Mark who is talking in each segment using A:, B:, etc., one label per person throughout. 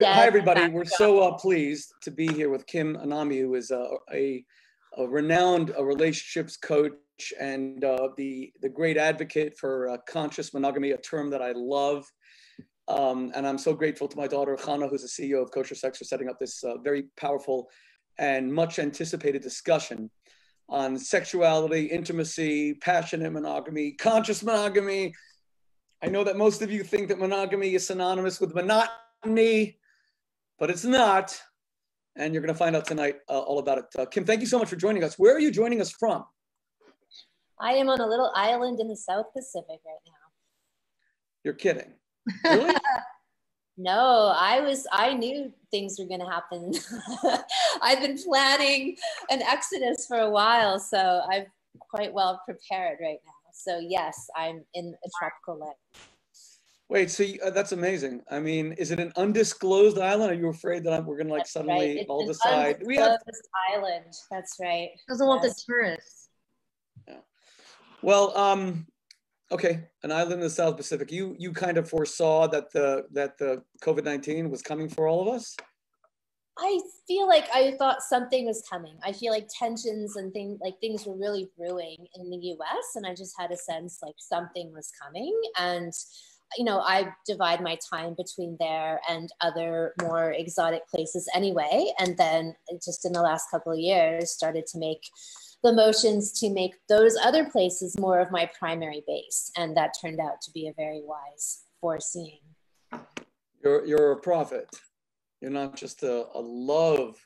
A: Hi, everybody. We're so pleased to be here with Kim Anami, who is a renowned relationships coach and the great advocate for conscious monogamy, a term that I love. And I'm so grateful to my daughter, Chana, who's the CEO of Kosher Sex, for setting up this very powerful and much anticipated discussion on sexuality, intimacy, passionate monogamy, conscious monogamy. I know that most of you think that monogamy is synonymous with monotony, but it's not. And you're going to find out tonight all about it. Kim, thank you so much for joining us. Where are you joining us from?
B: I am on a little island in the South Pacific right now.
A: You're kidding. Really?
B: No, I knew things were going to happen. I've been planning an exodus for a while, so I'm quite well prepared right now. So yes, I'm in a tropical land.
A: Wait, so that's amazing. I mean, is it an undisclosed island? Are you afraid that we're going to like suddenly
B: right.
A: all decide?
B: We have island. That's right.
C: Doesn't want the tourists.
A: Yeah. Well, okay, an island in the South Pacific. You kind of foresaw that the COVID-19 was coming for all of us?
B: I feel like I thought something was coming. I feel like tensions and things were really brewing in the US, and I just had a sense like something was coming. And you know, I divide my time between there and other more exotic places anyway. And then just in the last couple of years, started to make the motions to make those other places more of my primary base. And that turned out to be a very wise foreseeing.
A: You're a prophet. You're not just a love.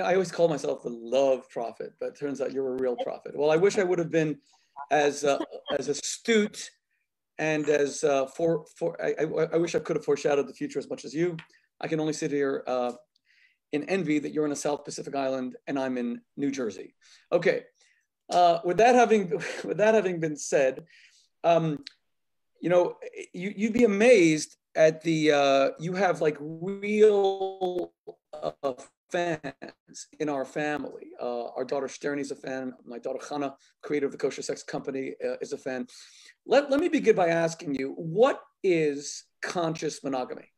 A: I always call myself the love prophet, but it turns out you're a real prophet. Well, I wish I would have been as astute and as I wish I could have foreshadowed the future as much as you. I can only sit here in envy that you're in a South Pacific island and I'm in New Jersey. Okay, with that having been said, you know, you'd be amazed at the you have like real fans in our family. Our daughter Sterny's a fan. My daughter Chana, creator of the Kosher Sex Company, is a fan. Let me begin by asking you, what is conscious monogamy?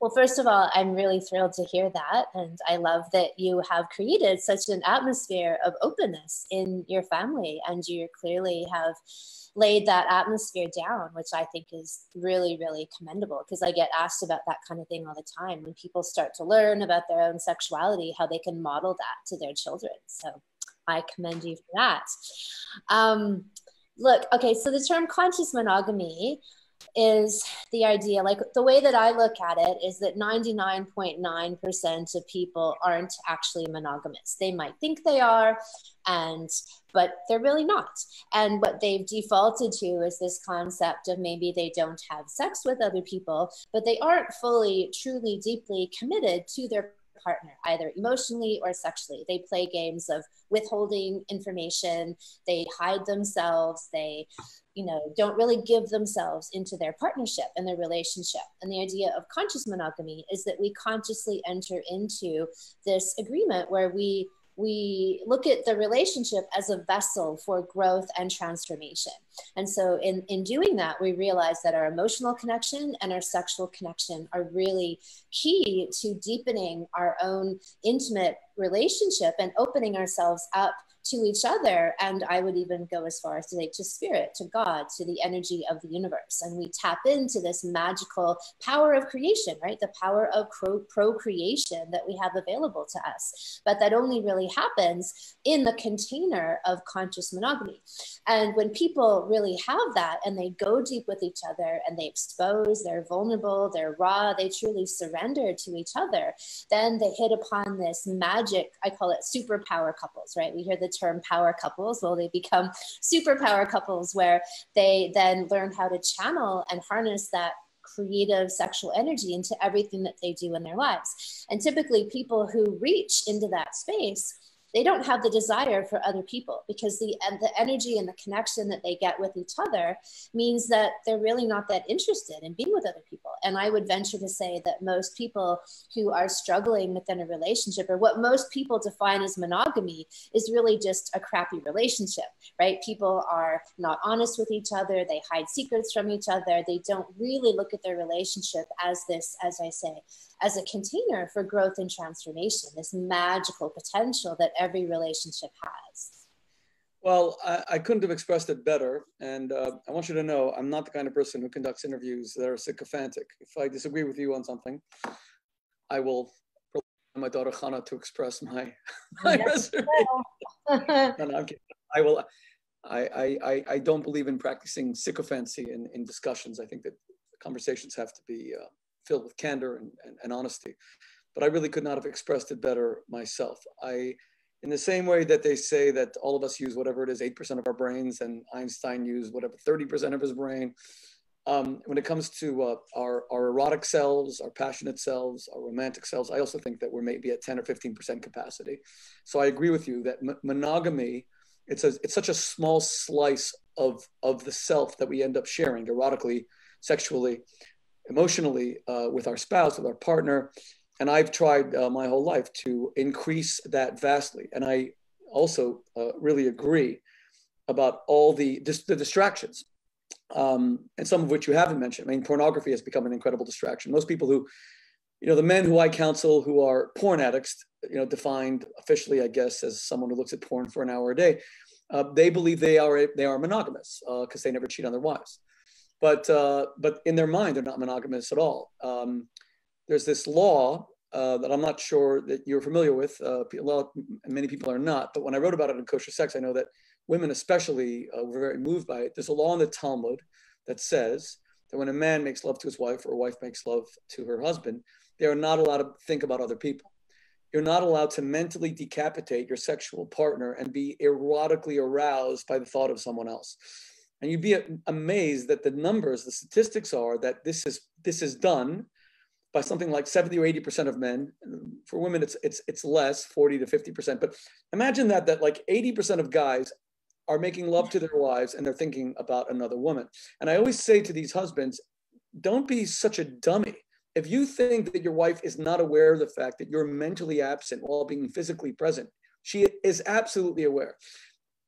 B: Well, first of all, I'm really thrilled to hear that. And I love that you have created such an atmosphere of openness in your family. And you clearly have laid that atmosphere down, which I think is really, really commendable, because I get asked about that kind of thing all the time when people start to learn about their own sexuality, how they can model that to their children. So I commend you for that. Look, okay, so the term conscious monogamy is the idea, like the way that I look at it is that 99.9% of people aren't actually monogamous. They might think they are, but they're really not. And what they've defaulted to is this concept of maybe they don't have sex with other people, but they aren't fully, truly, deeply committed to their partner, either emotionally or sexually. They play games of withholding information, they hide themselves, they, you know, don't really give themselves into their partnership and their relationship. And the idea of conscious monogamy is that we consciously enter into this agreement where we look at the relationship as a vessel for growth and transformation. And so in doing that, we realize that our emotional connection and our sexual connection are really key to deepening our own intimate relationship and opening ourselves up to each other. And I would even go as far as to say to spirit, to God, to the energy of the universe. And we tap into this magical power of creation, right? The power of procreation that we have available to us. But that only really happens in the container of conscious monogamy. And when people really have that and they go deep with each other and they expose, they're vulnerable, they're raw, they truly surrender to each other, then they hit upon this magic, I call it superpower couples, right? We hear the term power couples. Well, they become superpower couples where they then learn how to channel and harness that creative sexual energy into everything that they do in their lives. And typically people who reach into that space they don't have the desire for other people, because the energy and the connection that they get with each other means that they're really not that interested in being with other people. And I would venture to say that most people who are struggling within a relationship, or what most people define as monogamy, is really just a crappy relationship, right? People are not honest with each other. They hide secrets from each other. They don't really look at their relationship as this, as I say, as a container for growth and transformation, this magical potential that every relationship has.
A: Well, I couldn't have expressed it better. And I want you to know, I'm not the kind of person who conducts interviews that are sycophantic. If I disagree with you on something, I will rely on my daughter Hannah to express my reservation. And I will. I don't believe in practicing sycophancy in discussions. I think that conversations have to be filled with candor and honesty. But I really could not have expressed it better myself. In the same way that they say that all of us use whatever it is, 8% of our brains, and Einstein used whatever 30% of his brain. When it comes to our erotic selves, our passionate selves, our romantic selves, I also think that we're maybe at 10 or 15% capacity. So I agree with you that monogamy, it's such a small slice of the self that we end up sharing erotically, sexually, emotionally, with our spouse, with our partner. And I've tried my whole life to increase that vastly. And I also really agree about all the distractions, and some of which you haven't mentioned. I mean, pornography has become an incredible distraction. Most people who, the men who I counsel who are porn addicts, defined officially, I guess, as someone who looks at porn for an hour a day, they believe they are monogamous because they never cheat on their wives. But in their mind, they're not monogamous at all. There's this law that I'm not sure that you're familiar with. Many people are not. But when I wrote about it in Kosher Sex, I know that women especially were very moved by it. There's a law in the Talmud that says that when a man makes love to his wife or a wife makes love to her husband, they are not allowed to think about other people. You're not allowed to mentally decapitate your sexual partner and be erotically aroused by the thought of someone else. And you'd be amazed that the numbers, the statistics are that this is done by something like 70 or 80% of men. For women, it's less, 40 to 50%. But imagine that like 80% of guys are making love to their wives and they're thinking about another woman. And I always say to these husbands, don't be such a dummy. If you think that your wife is not aware of the fact that you're mentally absent while being physically present, she is absolutely aware.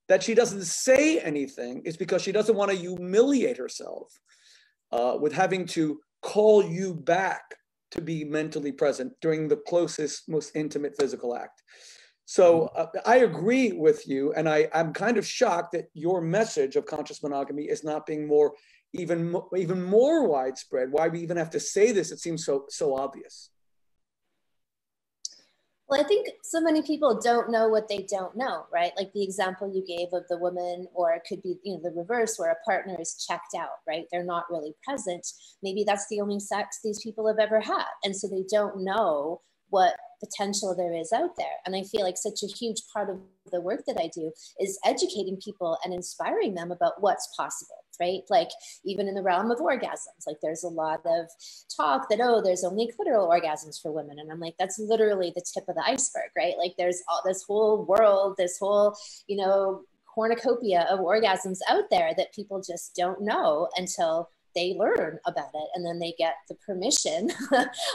A: That she doesn't say anything is because she doesn't want to humiliate herself with having to call you back to be mentally present during the closest, most intimate physical act. So I agree with you, and I'm kind of shocked that your message of conscious monogamy is not being even more widespread. Why we even have to say this? It seems so obvious.
B: Well, I think so many people don't know what they don't know, right? Like the example you gave of the woman, or it could be, the reverse where a partner is checked out, right? They're not really present. Maybe that's the only sex these people have ever had. And so they don't know what potential there is out there. And I feel like such a huge part of the work that I do is educating people and inspiring them about what's possible, right? Like even in the realm of orgasms, like there's a lot of talk that, oh, there's only clitoral orgasms for women. And I'm like, that's literally the tip of the iceberg, right? Like there's all this whole world, this whole, cornucopia of orgasms out there that people just don't know until they learn about it, and then they get the permission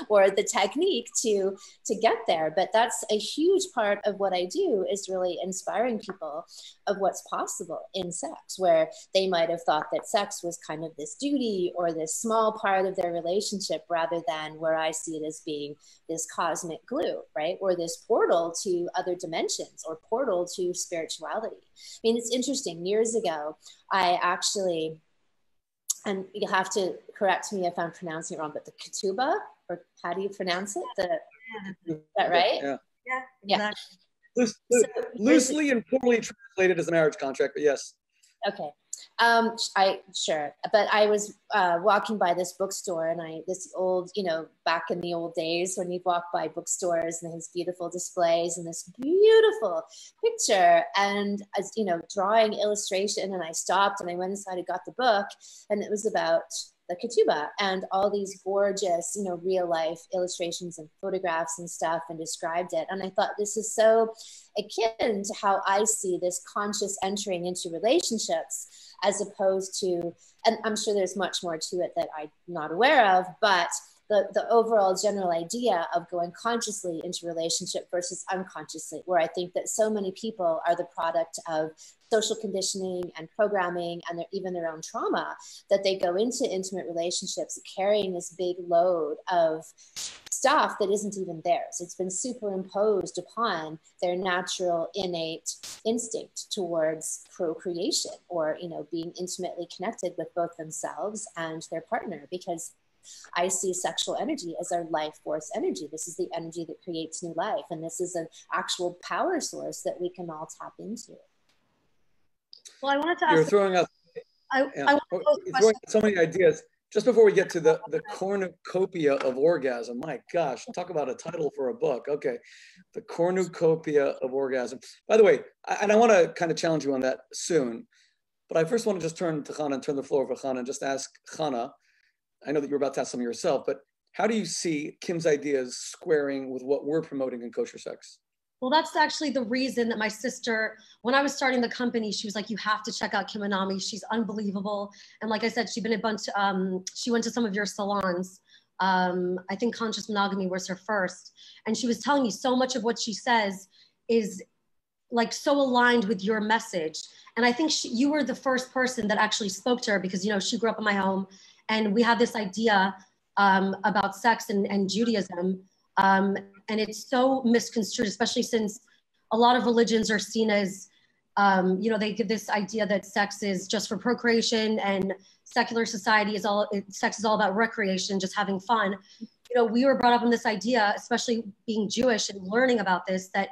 B: or the technique to get there. But that's a huge part of what I do, is really inspiring people of what's possible in sex, where they might have thought that sex was kind of this duty or this small part of their relationship, rather than where I see it as being this cosmic glue, right? Or this portal to other dimensions, or portal to spirituality. I mean, it's interesting. Years ago, I actually, and you'll have to correct me if I'm pronouncing it wrong, but the ketubah, or how do you pronounce it? Is that right?
C: Yeah.
A: Loosely and poorly translated as a marriage contract, but yes.
B: Okay. Sure. But I was walking by this bookstore, and this old, back in the old days when you'd walk by bookstores and these beautiful displays and this beautiful picture, and drawing illustration, and I stopped and I went inside and got the book, and it was about the ketubah and all these gorgeous, you know, real life illustrations and photographs and stuff, and described it. And I thought this is so akin to how I see this conscious entering into relationships, as opposed to, and I'm sure there's much more to it that I'm not aware of, but the overall general idea of going consciously into relationship versus unconsciously, where I think that so many people are the product of social conditioning and programming and even their own trauma, that they go into intimate relationships carrying this big load of stuff that isn't even theirs. It's been superimposed upon their natural innate instinct towards procreation, or, you know, being intimately connected with both themselves and their partner, because I see sexual energy as our life force energy. This is the energy that creates new life. And this is an actual power source that we can all tap into.
C: Well, I wanted to ask.
A: You're throwing out,
C: you're
A: throwing out so many ideas. Just before we get to the cornucopia of orgasm, my gosh, talk about a title for a book. Okay, the cornucopia of orgasm. By the way, and I want to kind of challenge you on that soon, but I first want to just turn to Chana and turn the floor over to Chana and just ask Chana, I know that you're about to ask some yourself, but how do you see Kim's ideas squaring with what we're promoting in kosher sex?
C: Well, that's actually the reason that my sister, when I was starting the company, she was like, you have to check out Kim Anami. She's unbelievable. And like I said, she went to some of your salons. I think Conscious Monogamy was her first. And she was telling me so much of what she says is like so aligned with your message. And I think you were the first person that actually spoke to her, because, you know, she grew up in my home. And we had this idea about sex and Judaism. And it's so misconstrued, especially since a lot of religions are seen as, you know, they give this idea that sex is just for procreation, and secular society is sex is all about recreation, just having fun. You know, we were brought up in this idea, especially being Jewish and learning about this, that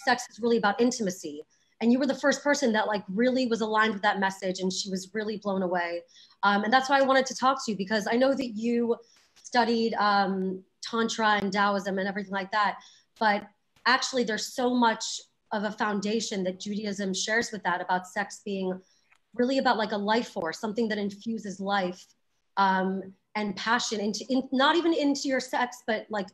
C: sex is really about intimacy. And you were the first person that like really was aligned with that message, and she was really blown away. And that's why I wanted to talk to you, because I know that you studied Tantra and Taoism and everything like that, but actually there's so much of a foundation that Judaism shares with that, about sex being really about like a life force, something that infuses life and passion not even into your sex, but like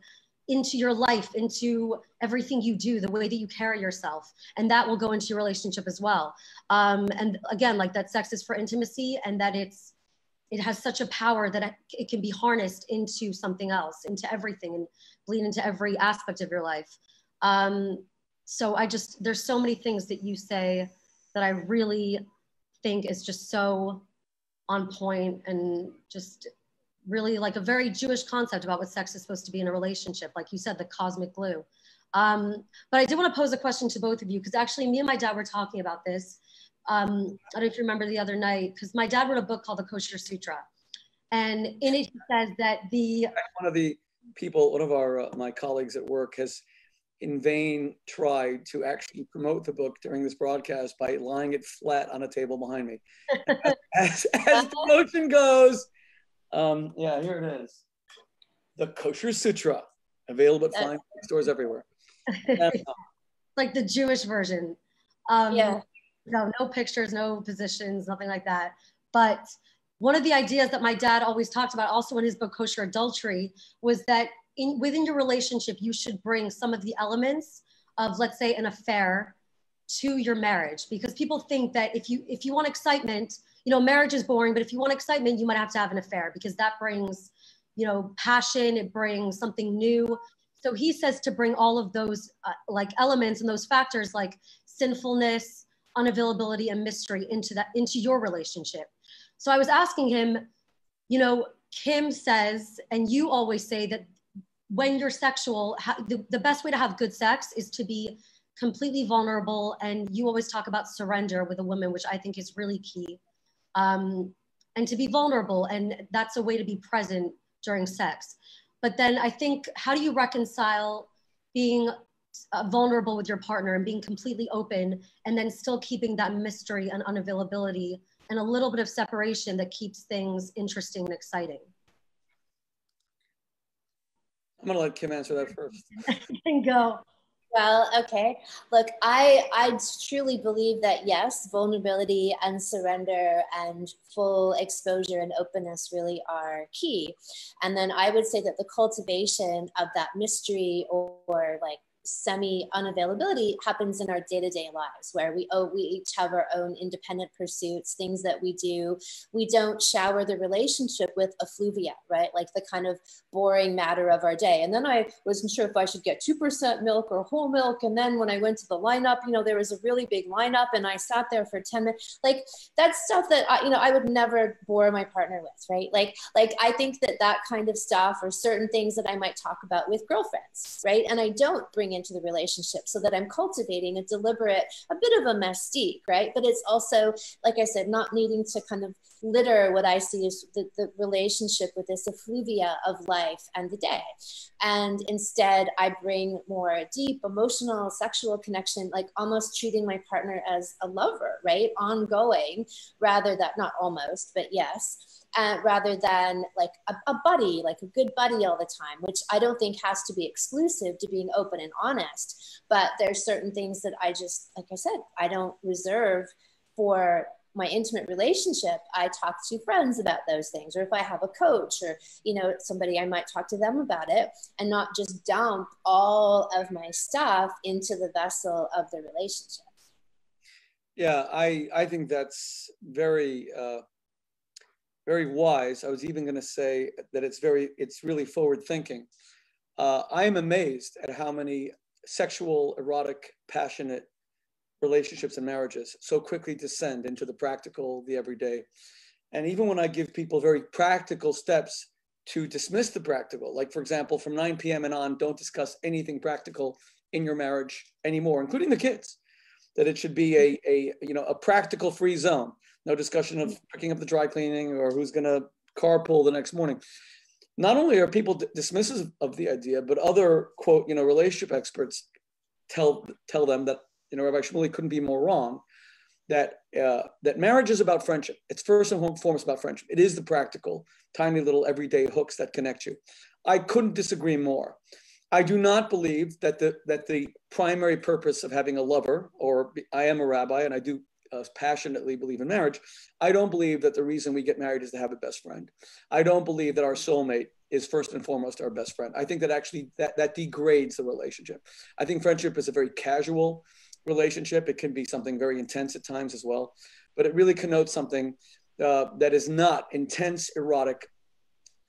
C: into your life, into everything you do, the way that you carry yourself, and that will go into your relationship as well. And again, like that sex is for intimacy, and that it has such a power that it can be harnessed into something else, into everything, and bleed into every aspect of your life. So there's so many things that you say that I really think is just so on point, and just really like a very Jewish concept about what sex is supposed to be in a relationship. Like you said, the cosmic glue. But I did want to pose a question to both of you, because actually me and my dad were talking about this. I don't know if you remember the other night, because my dad wrote a book called The Kosher Sutra. And in it, he says that one of my colleagues at work has in vain tried to actually promote the book during this broadcast by lying it flat on a table behind me. as promotion goes, yeah, here it is. The Kosher Sutra, available at fine stores everywhere. Like the Jewish version.
B: Yeah.
C: No pictures, no positions, nothing like that. But one of the ideas that my dad always talked about, also in his book, Kosher Adultery, was that within your relationship, you should bring some of the elements of, let's say, an affair to your marriage. Because people think that if you want excitement, you know, marriage is boring, but if you want excitement, you might have to have an affair, because that brings, you know, passion, it brings something new. So he says to bring all of those like elements and those factors like sinfulness, unavailability, and mystery into your relationship. So I was asking him, you know, Kim says, and you always say that when you're sexual, the best way to have good sex is to be completely vulnerable. And you always talk about surrender with a woman, which I think is really key. And to be vulnerable, and that's a way to be present during sex. But then I think, how do you reconcile being vulnerable with your partner and being completely open, and then still keeping that mystery and unavailability and a little bit of separation that keeps things interesting and exciting?
A: I'm gonna let Kim answer that first.
C: You can go.
B: Well, okay. Look, I truly believe that yes, vulnerability and surrender and full exposure and openness really are key. And then I would say that the cultivation of that mystery or like semi unavailability happens in our day-to-day lives, where we each have our own independent pursuits, things that we do. We don't shower the relationship with effluvia, right? Like the kind of boring matter of our day. And then I wasn't sure if I should get 2% milk or whole milk. And then when I went to the lineup, there was a really big lineup and I sat there for 10 minutes. Like that's stuff that I would never bore my partner with, right? Like I think that kind of stuff, or certain things that I might talk about with girlfriends, right? And I don't bring into the relationship, so that I'm cultivating a deliberate, a bit of a mystique, right? But it's also, like I said, not needing to kind of litter what I see as the relationship with this effluvia of life and the day. And instead I bring more deep emotional, sexual connection, like almost treating my partner as a lover, right? Ongoing, rather than, not almost, but yes. Rather than like a buddy, like a good buddy all the time, which I don't think has to be exclusive to being open and honest. But there's certain things that I just, like I said, I don't reserve for my intimate relationship. I talk to friends about those things, or if I have a coach or, somebody, I might talk to them about it, and not just dump all of my stuff into the vessel of the relationship.
A: Yeah, I think that's very, very wise. I was even going to say that it's really forward thinking. I am amazed at how many sexual, erotic, passionate relationships and marriages so quickly descend into the practical, the everyday. And even when I give people very practical steps to dismiss the practical, like for example, from 9 p.m. and on, don't discuss anything practical in your marriage anymore, including the kids, that it should be a practical free zone. No discussion of picking up the dry cleaning or who's going to carpool the next morning. Not only are people dismissive of the idea, but other, quote, relationship experts tell them that, Rabbi Shmuley couldn't be more wrong, that marriage is about friendship. It's first and foremost about friendship. It is the practical, tiny little everyday hooks that connect you. I couldn't disagree more. I do not believe that the primary purpose of having a lover, or I am a rabbi and I do passionately believe in marriage, I don't believe that the reason we get married is to have a best friend. I don't believe that our soulmate is first and foremost our best friend. I think that actually that degrades the relationship. I think friendship is a very casual relationship. It can be something very intense at times as well, but it really connotes something that is not intense, erotic,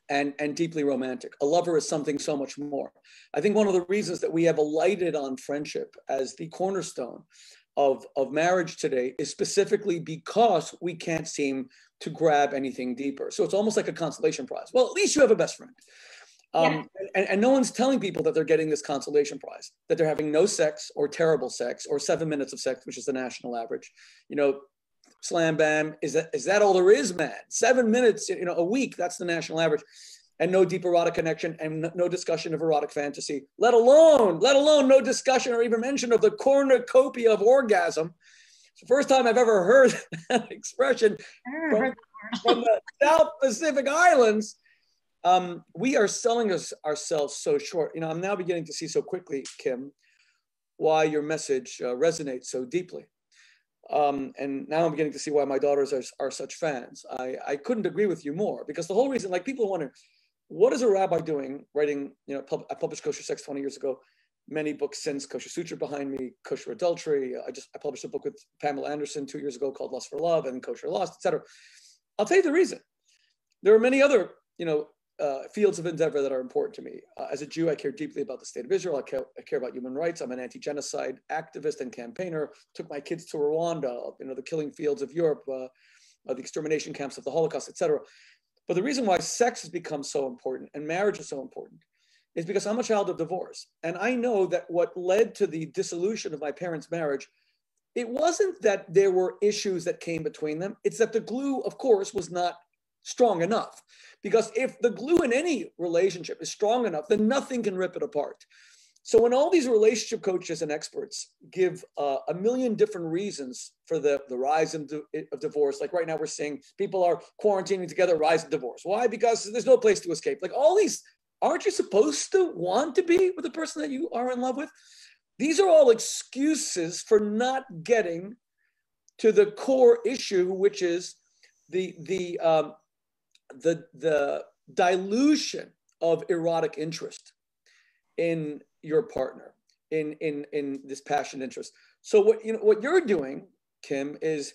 A: and deeply romantic. A lover is something so much more. I think one of the reasons that we have alighted on friendship as the cornerstone of marriage today is specifically because we can't seem to grab anything deeper. So it's almost like a consolation prize. Well, at least you have a best friend. And no one's telling people that they're getting this consolation prize, that they're having no sex or terrible sex or 7 minutes of sex, which is the national average. Slam bam, is that all there is, man? 7 minutes, a week, that's the national average. And no deep erotic connection and no discussion of erotic fantasy, let alone no discussion or even mention of the cornucopia of orgasm. It's the first time I've ever heard that expression from the South Pacific Islands. We are selling ourselves so short. I'm now beginning to see so quickly, Kim, why your message resonates so deeply. And now I'm beginning to see why my daughters are such fans. I couldn't agree with you more, because the whole reason, like, people wonder, what is a rabbi doing writing, I published Kosher Sex 20 years ago, many books since, Kosher Suture behind me, Kosher Adultery. I published a book with Pamela Anderson 2 years ago called Lust for Love, and Kosher Lust, etc. I'll tell you the reason. There are many other, fields of endeavor that are important to me. As a Jew, I care deeply about the state of Israel. I care about human rights. I'm an anti-genocide activist and campaigner. Took my kids to Rwanda, the killing fields of Europe, the extermination camps of the Holocaust, etc. But the reason why sex has become so important and marriage is so important is because I'm a child of divorce. And I know that what led to the dissolution of my parents' marriage, it wasn't that there were issues that came between them. It's that the glue, of course, was not strong enough. Because if the glue in any relationship is strong enough, then nothing can rip it apart. So when all these relationship coaches and experts give a million different reasons for the rise of divorce, like right now we're seeing people are quarantining together, rise of divorce. Why? Because there's no place to escape. Like all these, aren't you supposed to want to be with the person that you are in love with? These are all excuses for not getting to the core issue, which is the dilution of erotic interest in your partner, in this passion interest. So what you're doing, Kim, is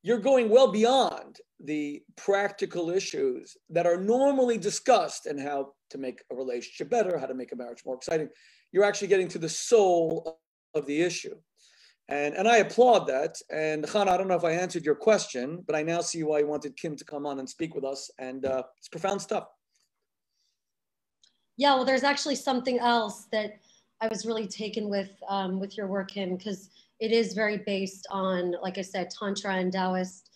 A: you're going well beyond the practical issues that are normally discussed and how to make a relationship better, how to make a marriage more exciting. You're actually getting to the soul of the issue. And I applaud that. And Chana, I don't know if I answered your question, but I now see why you wanted Kim to come on and speak with us. And it's profound stuff.
C: Yeah, well, there's actually something else that I was really taken with your work, Kim, because it is very based on, like I said, Tantra and Taoist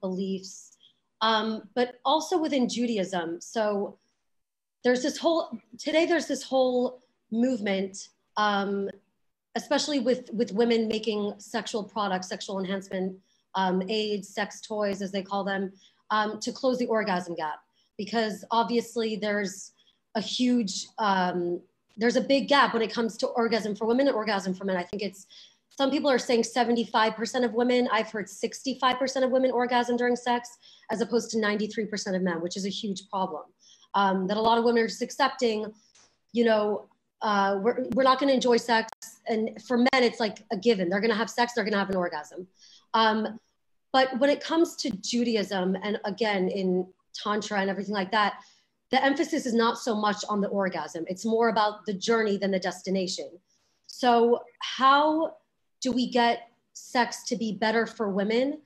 C: beliefs, but also within Judaism. So there's this whole movement, especially with women making sexual products, sexual enhancement aids, sex toys, as they call them, to close the orgasm gap. Because obviously there's a huge, there's a big gap when it comes to orgasm for women and orgasm for men. I think some people are saying 75% of women. I've heard 65% of women orgasm during sex, as opposed to 93% of men, which is a huge problem. That a lot of women are just accepting, we're not going to enjoy sex. And for men, it's like a given. They're going to have sex, they're going to have an orgasm. But when it comes to Judaism, and again, in Tantra and everything like that, the emphasis is not so much on the orgasm. It's more about the journey than the destination. So how do we get sex to be better for women?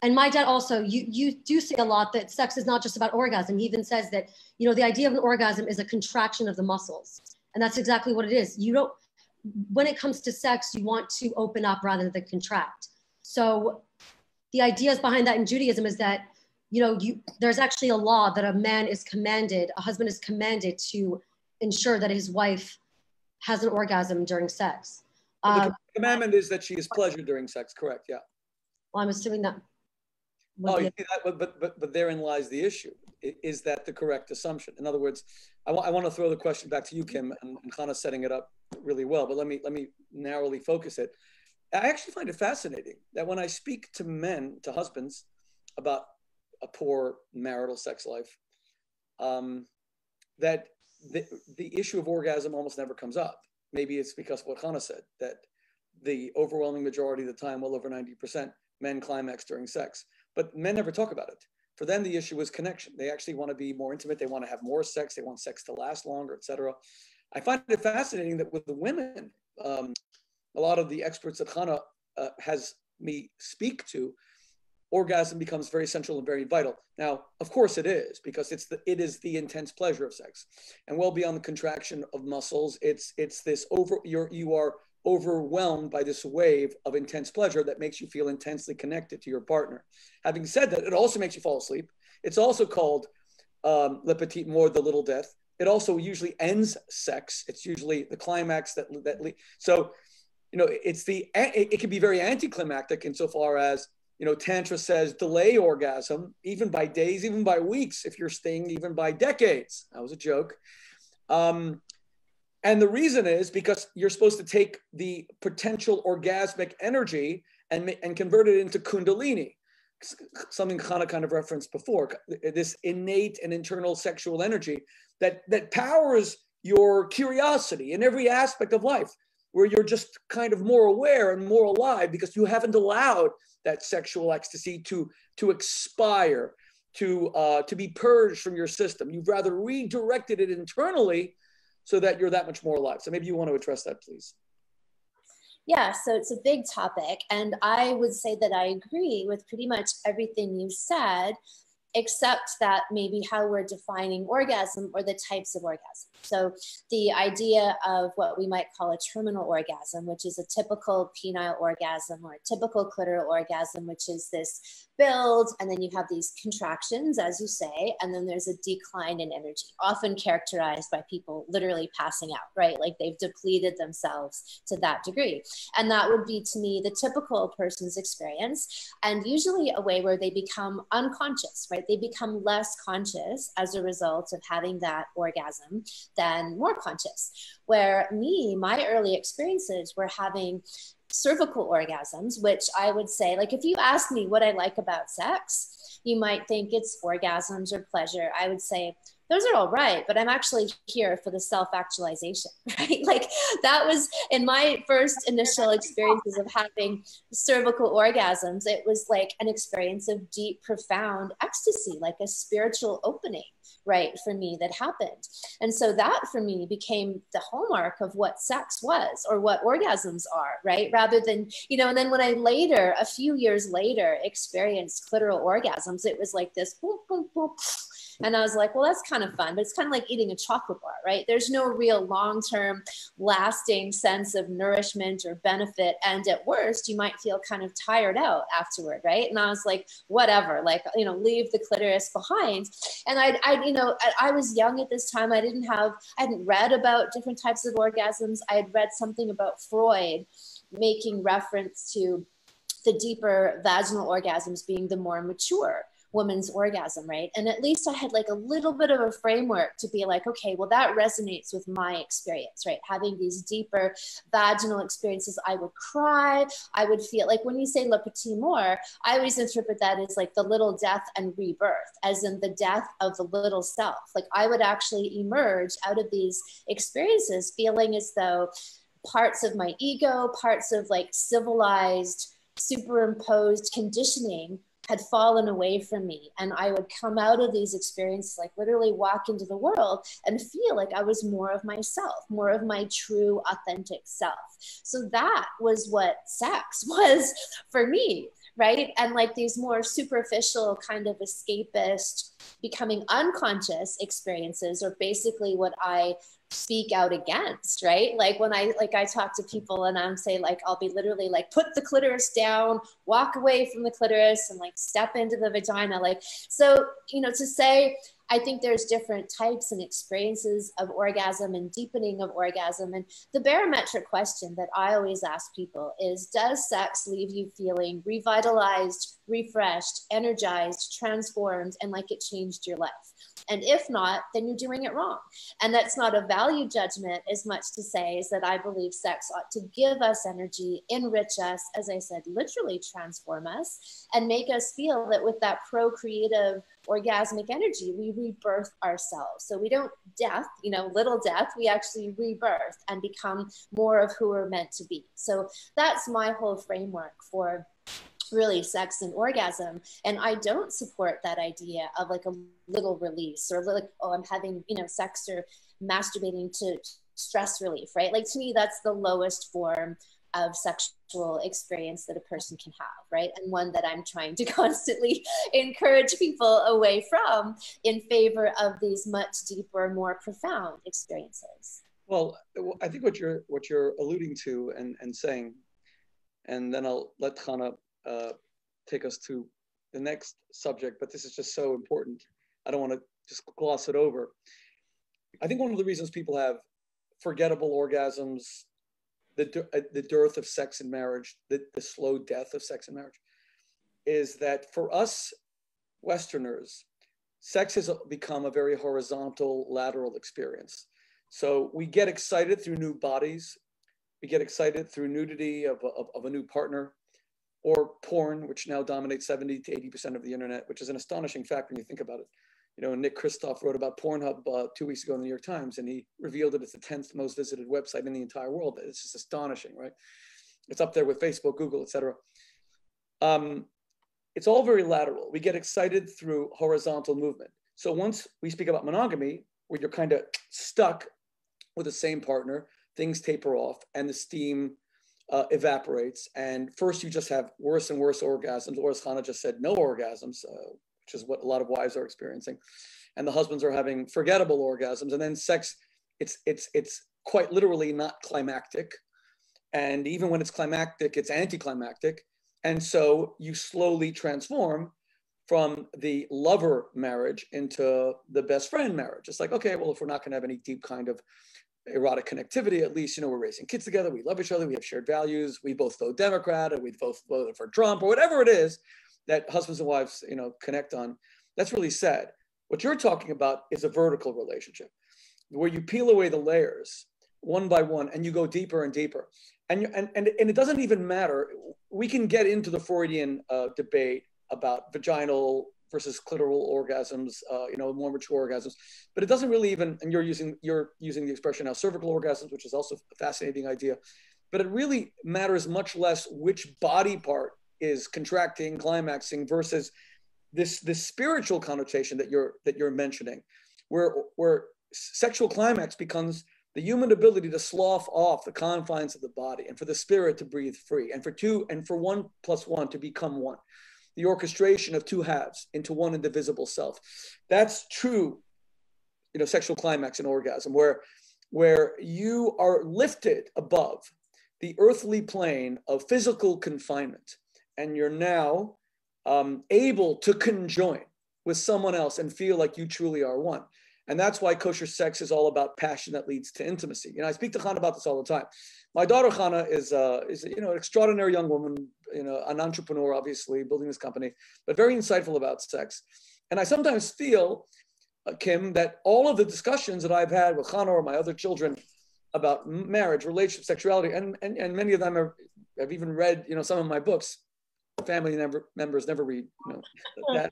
C: And my dad also, you do say a lot that sex is not just about orgasm. He even says that, the idea of an orgasm is a contraction of the muscles. And that's exactly what it is. When it comes to sex, you want to open up rather than contract. So the ideas behind that in Judaism is that, there's actually a law that a husband is commanded to ensure that his wife has an orgasm during sex.
A: The commandment is that she is pleasure during sex, correct? Yeah.
C: Well, I'm assuming that.
A: Oh, you see that, but therein lies the issue. Is that the correct assumption? In other words, I want to throw the question back to you, Kim, and Chana's setting it up really well, but let me narrowly focus it. I actually find it fascinating that when I speak to men, to husbands, about a poor marital sex life, that the issue of orgasm almost never comes up. Maybe it's because of what Chana said, that the overwhelming majority of the time, well over 90%, men climax during sex. But men never talk about it. For them, the issue is connection. They actually want to be more intimate. They want to have more sex. They want sex to last longer, etc. I find it fascinating that with the women, a lot of the experts that Chana has me speak to, orgasm becomes very central and very vital. Now, of course it is, because it is the intense pleasure of sex. And well beyond the contraction of muscles, it's this you are overwhelmed by this wave of intense pleasure that makes you feel intensely connected to your partner. Having said that, it also makes you fall asleep. It's also called le petit mort, the little death. It also usually ends sex. It's usually the climax so, it can be very anticlimactic insofar as, Tantra says delay orgasm, even by days, even by weeks, if you're staying even by decades. That was a joke. And the reason is because you're supposed to take the potential orgasmic energy and convert it into kundalini, something Chana kind of referenced before, this innate and internal sexual energy that powers your curiosity in every aspect of life, where you're just kind of more aware and more alive because you haven't allowed that sexual ecstasy to expire, to be purged from your system. You've rather redirected it internally so that you're that much more alive. So maybe you want to address that, please.
B: Yeah, so it's a big topic. And I would say that I agree with pretty much everything you said, except that maybe how we're defining orgasm or the types of orgasm. So the idea of what we might call a terminal orgasm, which is a typical penile orgasm or a typical clitoral orgasm, which is this build, and then you have these contractions, as you say, and then there's a decline in energy, often characterized by people literally passing out, right? Like they've depleted themselves to that degree. And that would be, to me, the typical person's experience, and usually a way where they become unconscious, right? right? They become less conscious as a result of having that orgasm than more conscious. Where me, my early experiences were having cervical orgasms, which I would say, like, if you ask me what I like about sex, you might think it's orgasms or pleasure. I would say, those are all right, but I'm actually here for the self-actualization, right? Like that was in my first initial experiences of having cervical orgasms. It was like an experience of deep, profound ecstasy, like a spiritual opening, right, for me that happened. And so that for me became the hallmark of what sex was or what orgasms are, right? Rather than, you know, and then when I later, a few years later, experienced clitoral orgasms, it was like this boom, boom, boom. And I was like, well, that's kind of fun, but it's kind of like eating a chocolate bar, right? There's no real long-term lasting sense of nourishment or benefit. And at worst, you might feel kind of tired out afterward, right? And I was like, whatever, like, you know, leave the clitoris behind. And I was young at this time. I hadn't read about different types of orgasms. I had read something about Freud making reference to the deeper vaginal orgasms being the more mature woman's orgasm, right? And at least I had like a little bit of a framework to be like, okay, well, that resonates with my experience, right? Having these deeper vaginal experiences, I would cry, I would feel like when you say le petit mort, I always interpret that as like the little death and rebirth, as in the death of the little self. Like I would actually emerge out of these experiences feeling as though parts of my ego, parts of like civilized, superimposed conditioning had fallen away from me. And I would come out of these experiences, like literally walk into the world and feel like I was more of myself, more of my true, authentic self. So that was what sex was for me, right? And like these more superficial kind of escapist, becoming unconscious experiences are basically what I speak out against, right? Like when I talk to people and I'm saying like, I'll be literally like, put the clitoris down, walk away from the clitoris and like step into the vagina. Like, so, you know, to say, I think there's different types and experiences of orgasm and deepening of orgasm. And the barometric question that I always ask people is, does sex leave you feeling revitalized, refreshed, energized, transformed, and like it changed your life? And if not, then you're doing it wrong. And that's not a value judgment as much to say is that I believe sex ought to give us energy, enrich us, as I said, literally transform us, and make us feel that with that procreative orgasmic energy, we rebirth ourselves. So we don't death, you know, little death, we actually rebirth and become more of who we're meant to be. So that's my whole framework for really sex and orgasm. And I don't support that idea of like a little release or like, oh, I'm having, you know, sex or masturbating to stress relief, right? Like to me, that's the lowest form of sexual experience that a person can have, right? And one that I'm trying to constantly encourage people away from in favor of these much deeper, more profound experiences.
A: Well, I think what you're alluding to and saying, and then I'll let Chana take us to the next subject, but this is just so important. I don't want to just gloss it over. I think one of the reasons people have forgettable orgasms, the dearth of sex in marriage, the slow death of sex in marriage, is that for us Westerners, sex has become a very horizontal, lateral experience. So we get excited through new bodies, we get excited through nudity of a new partner, or porn, which now dominates 70 to 80% of the internet, which is an astonishing fact when you think about it. You know, Nick Kristof wrote about Pornhub 2 weeks ago in the New York Times, and he revealed that it's the 10th most visited website in the entire world. It's just astonishing, right? It's up there with Facebook, Google, et cetera. It's all very lateral. We get excited through horizontal movement. So once we speak about monogamy, where you're kind of stuck with the same partner, things taper off and the steam evaporates. And first you just have worse and worse orgasms, or as Chana just said, no orgasms, which is what a lot of wives are experiencing. And the husbands are having forgettable orgasms. And then sex, it's quite literally not climactic. And even when it's climactic, it's anticlimactic. And so you slowly transform from the lover marriage into the best friend marriage. It's like, okay, well, if we're not going to have any deep kind of erotic connectivity, at least, you know, we're raising kids together, we love each other, we have shared values, we both vote Democrat, or we both voted for Trump, or whatever it is that husbands and wives, you know, connect on. That's really sad. What you're talking about is a vertical relationship where you peel away the layers one by one and you go deeper and deeper. And it doesn't even matter. We can get into the Freudian debate about vaginal versus clitoral orgasms, more mature orgasms, but it doesn't really even, and you're using the expression now, cervical orgasms, which is also a fascinating idea, but it really matters much less which body part is contracting, climaxing versus this spiritual connotation that you're mentioning, where sexual climax becomes the human ability to slough off the confines of the body and for the spirit to breathe free, and for 1 + 1 to become one. The orchestration of two halves into one indivisible self. That's true, sexual climax and orgasm, where you are lifted above the earthly plane of physical confinement, and you're now able to conjoin with someone else and feel like you truly are one. And that's why kosher sex is all about passion that leads to intimacy. I speak to Chana about this all the time. My daughter Chana is an extraordinary young woman, an entrepreneur, obviously, building this company, but very insightful about sex. And I sometimes feel, Kim, that all of the discussions that I've had with Chana or my other children about marriage, relationship, sexuality, and many of them have even read, some of my books. Family members never read, that.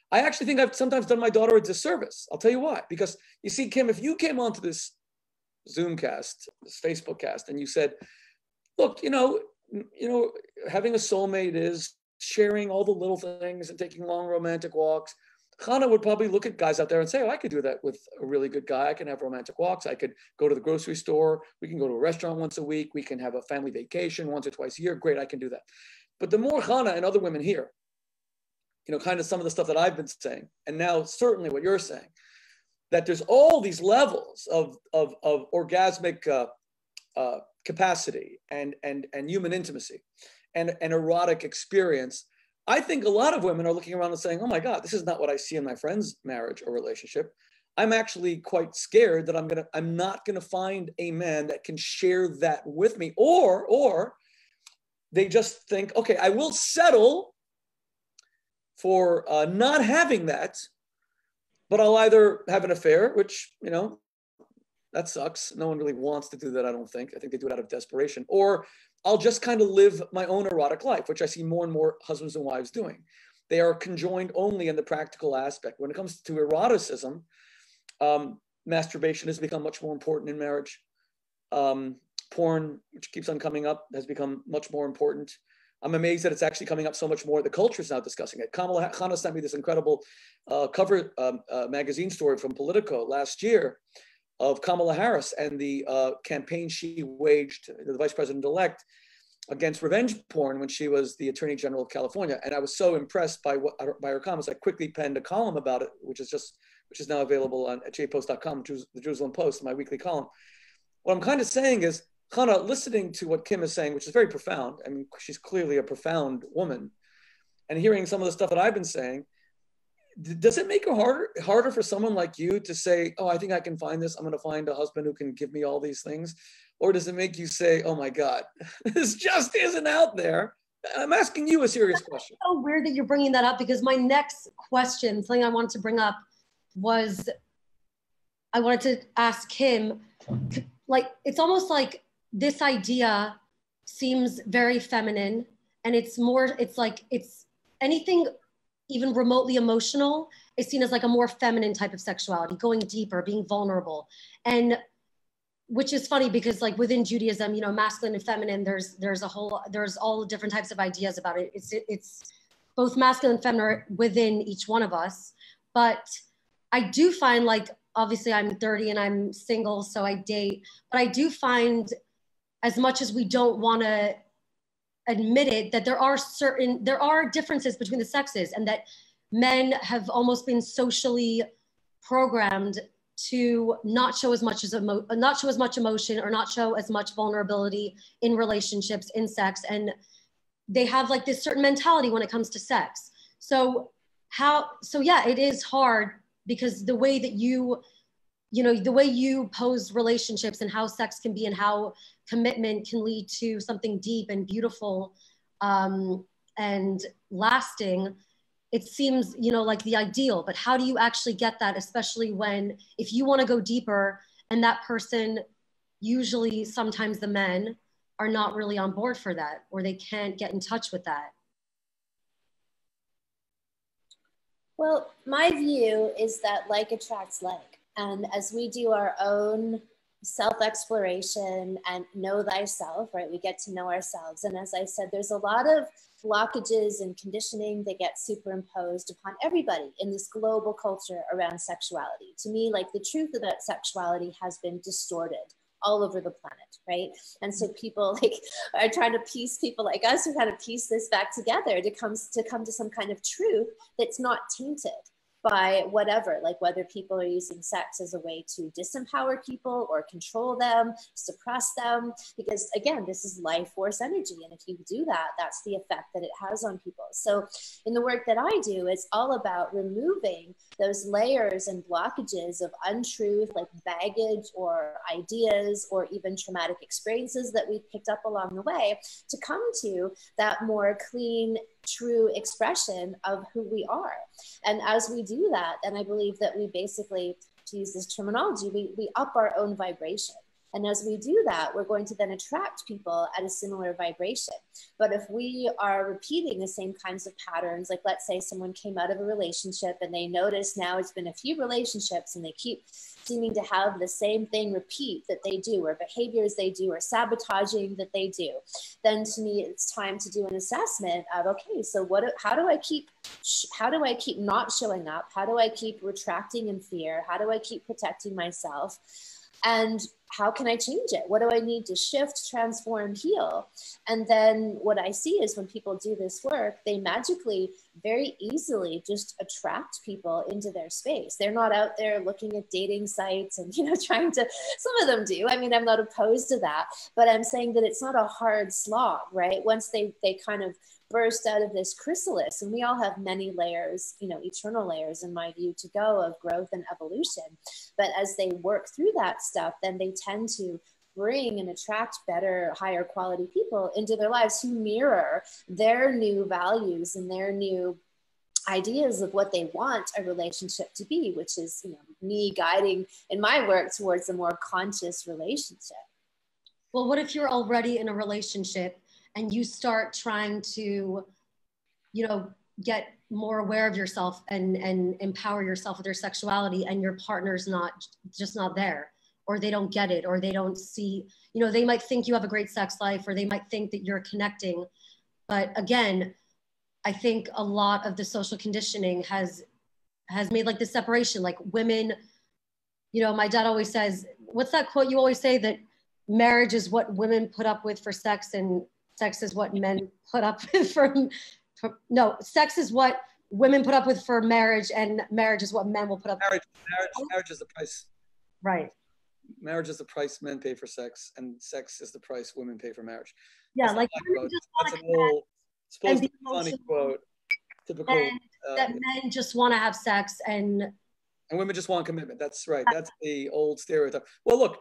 A: I actually think I've sometimes done my daughter a disservice. I'll tell you why. Because you see, Kim, if you came onto this Zoom cast, this Facebook cast, and you said, look, having a soulmate is sharing all the little things and taking long romantic walks. Chana would probably look at guys out there and say, oh, I could do that with a really good guy. I can have romantic walks. I could go to the grocery store. We can go to a restaurant once a week. We can have a family vacation once or twice a year. Great, I can do that. But the more Chana and other women hear, kind of some of the stuff that I've been saying, and now certainly what you're saying, that there's all these levels of orgasmic capacity and human intimacy and erotic experience. I think a lot of women are looking around and saying, oh my God, this is not what I see in my friend's marriage or relationship. I'm actually quite scared that I'm not gonna find a man that can share that with me. Or they just think, okay, I will settle for not having that, but I'll either have an affair, which, that sucks. No one really wants to do that, I don't think. I think they do it out of desperation. Or I'll just kind of live my own erotic life, which I see more and more husbands and wives doing. They are conjoined only in the practical aspect. When it comes to eroticism, masturbation has become much more important in marriage. Porn, which keeps on coming up, has become much more important. I'm amazed that it's actually coming up so much more. The culture is now discussing it. Chana sent me this incredible cover magazine story from Politico last year of Kamala Harris and the campaign she waged, the vice president-elect, against revenge porn when she was the Attorney General of California. And I was so impressed by her comments, I quickly penned a column about it, which is now available at jpost.com, the Jerusalem Post, my weekly column. What I'm kind of saying is, Chana, listening to what Kim is saying, which is very profound, I mean, she's clearly a profound woman, and hearing some of the stuff that I've been saying, does it make it harder for someone like you to say, oh, I think I can find this, I'm gonna find a husband who can give me all these things? Or does it make you say, oh my God, this just isn't out there? I'm asking you a serious question.
C: It's so weird that you're bringing that up, because my next question, something I wanted to bring up was, I wanted to ask Kim, like, it's almost like this idea seems very feminine, and it's anything even remotely emotional is seen as like a more feminine type of sexuality, going deeper, being vulnerable. And which is funny because like within Judaism, masculine and feminine, there's all different types of ideas about it. It's both masculine and feminine within each one of us. But I do find, like, obviously I'm 30 and I'm single, so I date, but I do find, as much as we don't want to admit it, that there are differences between the sexes, and that men have almost been socially programmed to not show as much emotion, or not show as much vulnerability in relationships, in sex, and they have like this certain mentality when it comes to sex. So yeah, it is hard, because the way that the way you pose relationships and how sex can be and how commitment can lead to something deep and beautiful and lasting it seems, you know, like the ideal, but how do you actually get that, especially when, if you want to go deeper and that person, usually sometimes the men are not really on board for that, or they can't get in touch with that?
B: Well, my view is that like attracts like. And as we do our own self-exploration and know thyself, right, we get to know ourselves. And as I said, there's a lot of blockages and conditioning that get superimposed upon everybody in this global culture around sexuality. To me, like the truth about sexuality has been distorted all over the planet, right? And so people like are trying to piece, people like us are trying to piece this back together to come to some kind of truth that's not tainted by whatever, like whether people are using sex as a way to disempower people or control them, suppress them, because again, this is life force energy. And if you do that, that's the effect that it has on people. So in the work that I do, it's all about removing those layers and blockages of untruth, like baggage or ideas or even traumatic experiences that we've picked up along the way, to come to that more clean, true expression of who we are. And as we do that, then I believe that we basically, to use this terminology, we up our own vibration. And as we do that, we're going to then attract people at a similar vibration. But if we are repeating the same kinds of patterns, like let's say someone came out of a relationship and they notice now it's been a few relationships and they keep seeming to have the same thing repeat that they do, or behaviors they do, or sabotaging that they do, then to me it's time to do an assessment of, okay, so how do I keep not showing up? How do I keep retracting in fear? How do I keep protecting myself? And how can I change it? What do I need to shift, transform, heal? And then what I see is when people do this work, they magically, very easily just attract people into their space. They're not out there looking at dating sites and, trying to, some of them do. I mean, I'm not opposed to that, but I'm saying that it's not a hard slog, right? Once they kind of burst out of this chrysalis, and we all have many layers, eternal layers in my view to go of growth and evolution. But as they work through that stuff, then they tend to bring and attract better, higher quality people into their lives who mirror their new values and their new ideas of what they want a relationship to be, which is, me guiding in my work towards a more conscious relationship.
C: Well, what if you're already in a relationship and you start trying to, get more aware of yourself and empower yourself with your sexuality, and your partner's just not there, or they don't get it, or they don't see, they might think you have a great sex life, or they might think that you're connecting. But again, I think a lot of the social conditioning has made like this separation, like women, my dad always says, what's that quote you always say, that marriage is what women put up with for sex, and sex is what men put up with no, sex is what women put up with for marriage, and marriage is what men will put up with.
A: Marriage is the price.
C: Right.
A: Marriage is the price men pay for sex, and sex is the price women pay for marriage.
C: Yeah,
A: that's an old, supposed to be funny quote. Typical.
C: That men just want to have sex and
A: women just want commitment. That's right. That's the old stereotype. Well, look,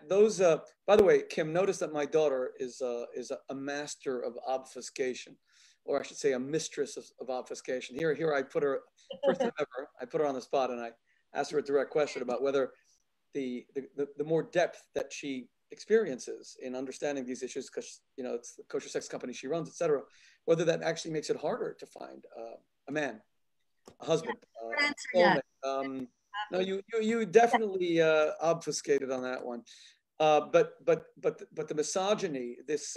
A: those. By the way, Kim, notice that my daughter is a master of obfuscation, or I should say, a mistress of obfuscation. Here, I put her first time ever. I put her on the spot, and I asked her a direct question about whether the more depth that she experiences in understanding these issues, because it's the kosher sex company she runs, etc., whether that actually makes it harder to find a man, a husband. No, you definitely obfuscated on that one. But the misogyny, this.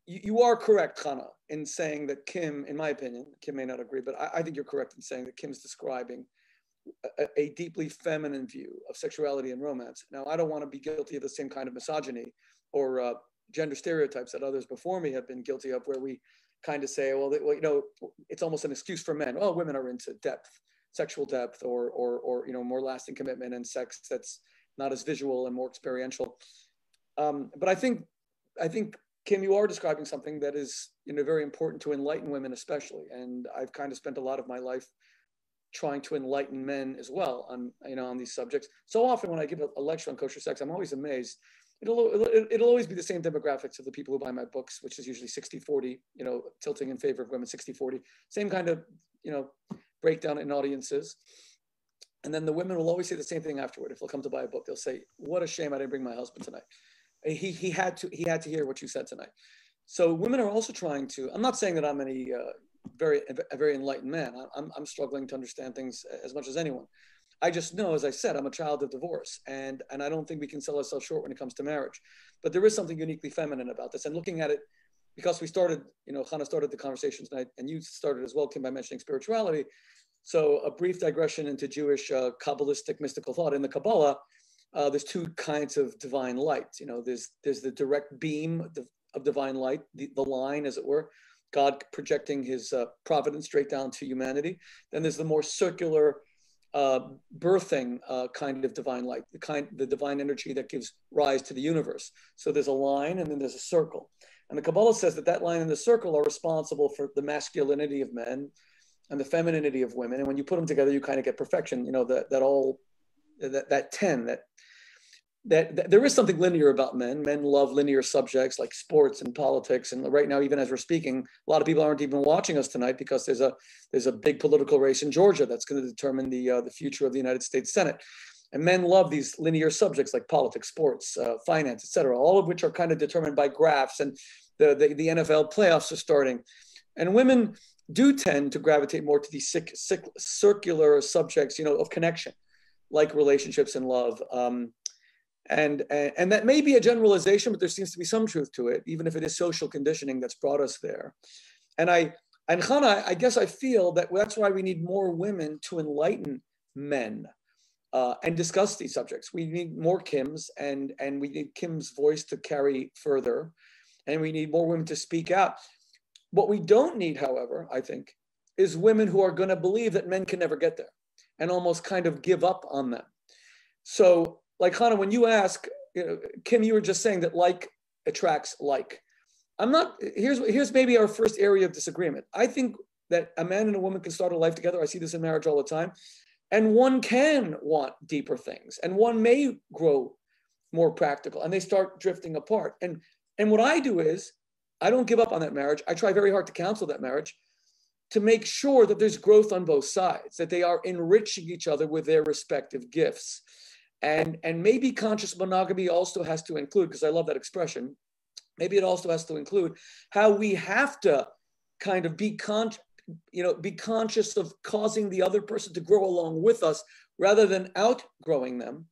A: You are correct, Chana, in saying that Kim, in my opinion, Kim may not agree, but I think you're correct in saying that Kim's describing a deeply feminine view of sexuality and romance. Now, I don't want to be guilty of the same kind of misogyny or gender stereotypes that others before me have been guilty of, where we kind of say, well, it's almost an excuse for men. Oh, women are into depth, sexual depth, or more lasting commitment and sex that's not as visual and more experiential. But I think, Kim, you are describing something that is, very important to enlighten women, especially. And I've kind of spent a lot of my life trying to enlighten men as well on these subjects. So often when I give a lecture on kosher sex, I'm always amazed it'll always be the same demographics of the people who buy my books, which is usually 60-40, you know, tilting in favor of women, 60-40, same kind of, you know, breakdown in audiences. And then the women will always say the same thing afterward. If they'll come to buy a book, they'll say, what a shame I didn't bring my husband tonight. He had to hear what you said tonight. So women are also trying to, I'm not saying that I'm a very enlightened man. I'm struggling to understand things as much as anyone. I just know, as I said, I'm a child of divorce, and I don't think we can sell ourselves short when it comes to marriage. But there is something uniquely feminine about this. And looking at it, because we started, you know, Hannah started the conversation tonight, and you started as well, Kim, by mentioning spirituality. So a brief digression into Jewish Kabbalistic mystical thought. In the Kabbalah, there's two kinds of divine light. You know, there's the direct beam of divine light, the line, as it were, God projecting his providence straight down to humanity. Then there's the more circular, birthing kind of divine light, the divine energy that gives rise to the universe. So there's a line and then there's a circle. And the Kabbalah says that line and the circle are responsible for the masculinity of men and the femininity of women. And when you put them together, you kind of get perfection. You know, that 10, that there is something linear about men. Men love linear subjects like sports and politics. And right now, even as we're speaking, a lot of people aren't even watching us tonight because there's a big political race in Georgia that's going to determine the future of the United States Senate. And men love these linear subjects like politics, sports, finance, et cetera, all of which are kind of determined by graphs. And the NFL playoffs are starting. And women do tend to gravitate more to these circular subjects, you know, of connection, like relationships and love. And that may be a generalization, but there seems to be some truth to it, even if it is social conditioning that's brought us there. And Hannah, I guess I feel that that's why we need more women to enlighten men and discuss these subjects. We need more Kims, and we need Kim's voice to carry further, and we need more women to speak out. What we don't need, however, I think, is women who are going to believe that men can never get there and almost kind of give up on them. So, like Hannah, when you ask, you know, Kim, you were just saying that like attracts like. Here's maybe our first area of disagreement. I think that a man and a woman can start a life together. I see this in marriage all the time. And one can want deeper things, and one may grow more practical, and they start drifting apart. And what I do is, I don't give up on that marriage. I try very hard to counsel that marriage to make sure that there's growth on both sides, that they are enriching each other with their respective gifts. And maybe conscious monogamy also has to include, because I love that expression, maybe it also has to include how we have to kind of be conscious of causing the other person to grow along with us rather than outgrowing them,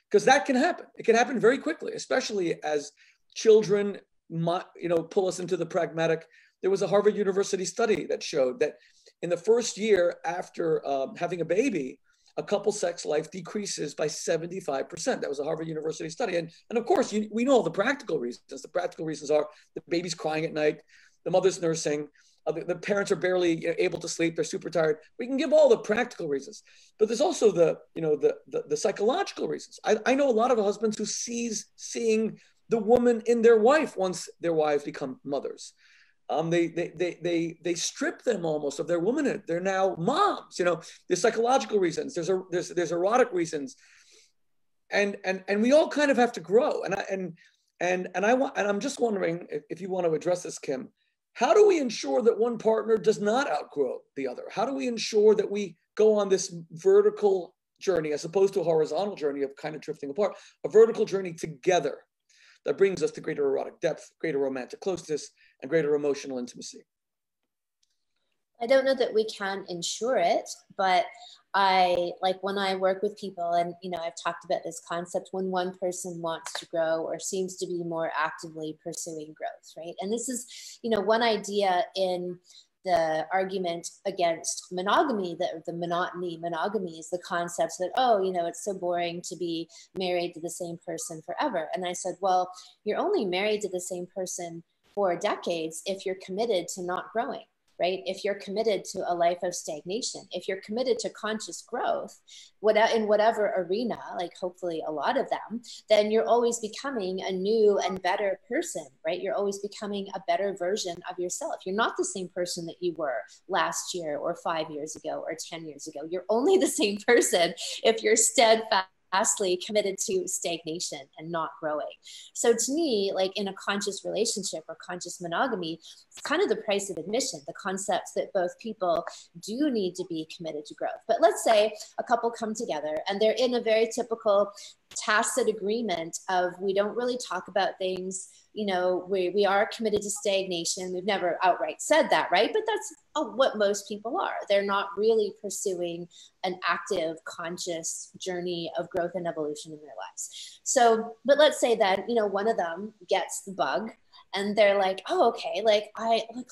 A: because that can happen. It can happen very quickly, especially as children, you know, pull us into the pragmatic. There was a Harvard University study that showed that in the first year after having a baby, a couple's sex life decreases by 75%. That was a Harvard University study. And of course, we know all the practical reasons. The practical reasons are the baby's crying at night, the mother's nursing, the parents are barely able to sleep, they're super tired. We can give all the practical reasons, but there's also the psychological reasons. I know a lot of husbands who seeing the woman in their wife once their wives become mothers. They strip them almost of their womanhood. They're now moms. You know, there's psychological reasons. There's erotic reasons, and we all kind of have to grow. And I'm just wondering if you want to address this, Kim. How do we ensure that one partner does not outgrow the other? How do we ensure that we go on this vertical journey as opposed to a horizontal journey of kind of drifting apart, a vertical journey together that brings us to greater erotic depth, greater romantic closeness, and greater emotional intimacy?
B: I don't know that we can ensure it, but when I work with people, and you know, I've talked about this concept when one person wants to grow or seems to be more actively pursuing growth, right? And this is, you know, one idea in the argument against monogamy, that the monogamy is the concept that, oh, you know, it's so boring to be married to the same person forever. And I said, well, you're only married to the same person for decades if you're committed to not growing, right? If you're committed to a life of stagnation, if you're committed to conscious growth, in whatever arena, like hopefully a lot of them, then you're always becoming a new and better person, right? You're always becoming a better version of yourself. You're not the same person that you were last year or 5 years ago or 10 years ago. You're only the same person if you're steadfast vastly committed to stagnation and not growing. So to me, like in a conscious relationship or conscious monogamy, it's kind of the price of admission, the concept that both people do need to be committed to growth. But let's say a couple come together and they're in a very typical tacit agreement of, we don't really talk about things, you know, we are committed to stagnation. We've never outright said that, right? But that's what most people are. They're not really pursuing an active, conscious journey of growth and evolution in their lives. So, but let's say that, you know, one of them gets the bug and they're like, oh, okay,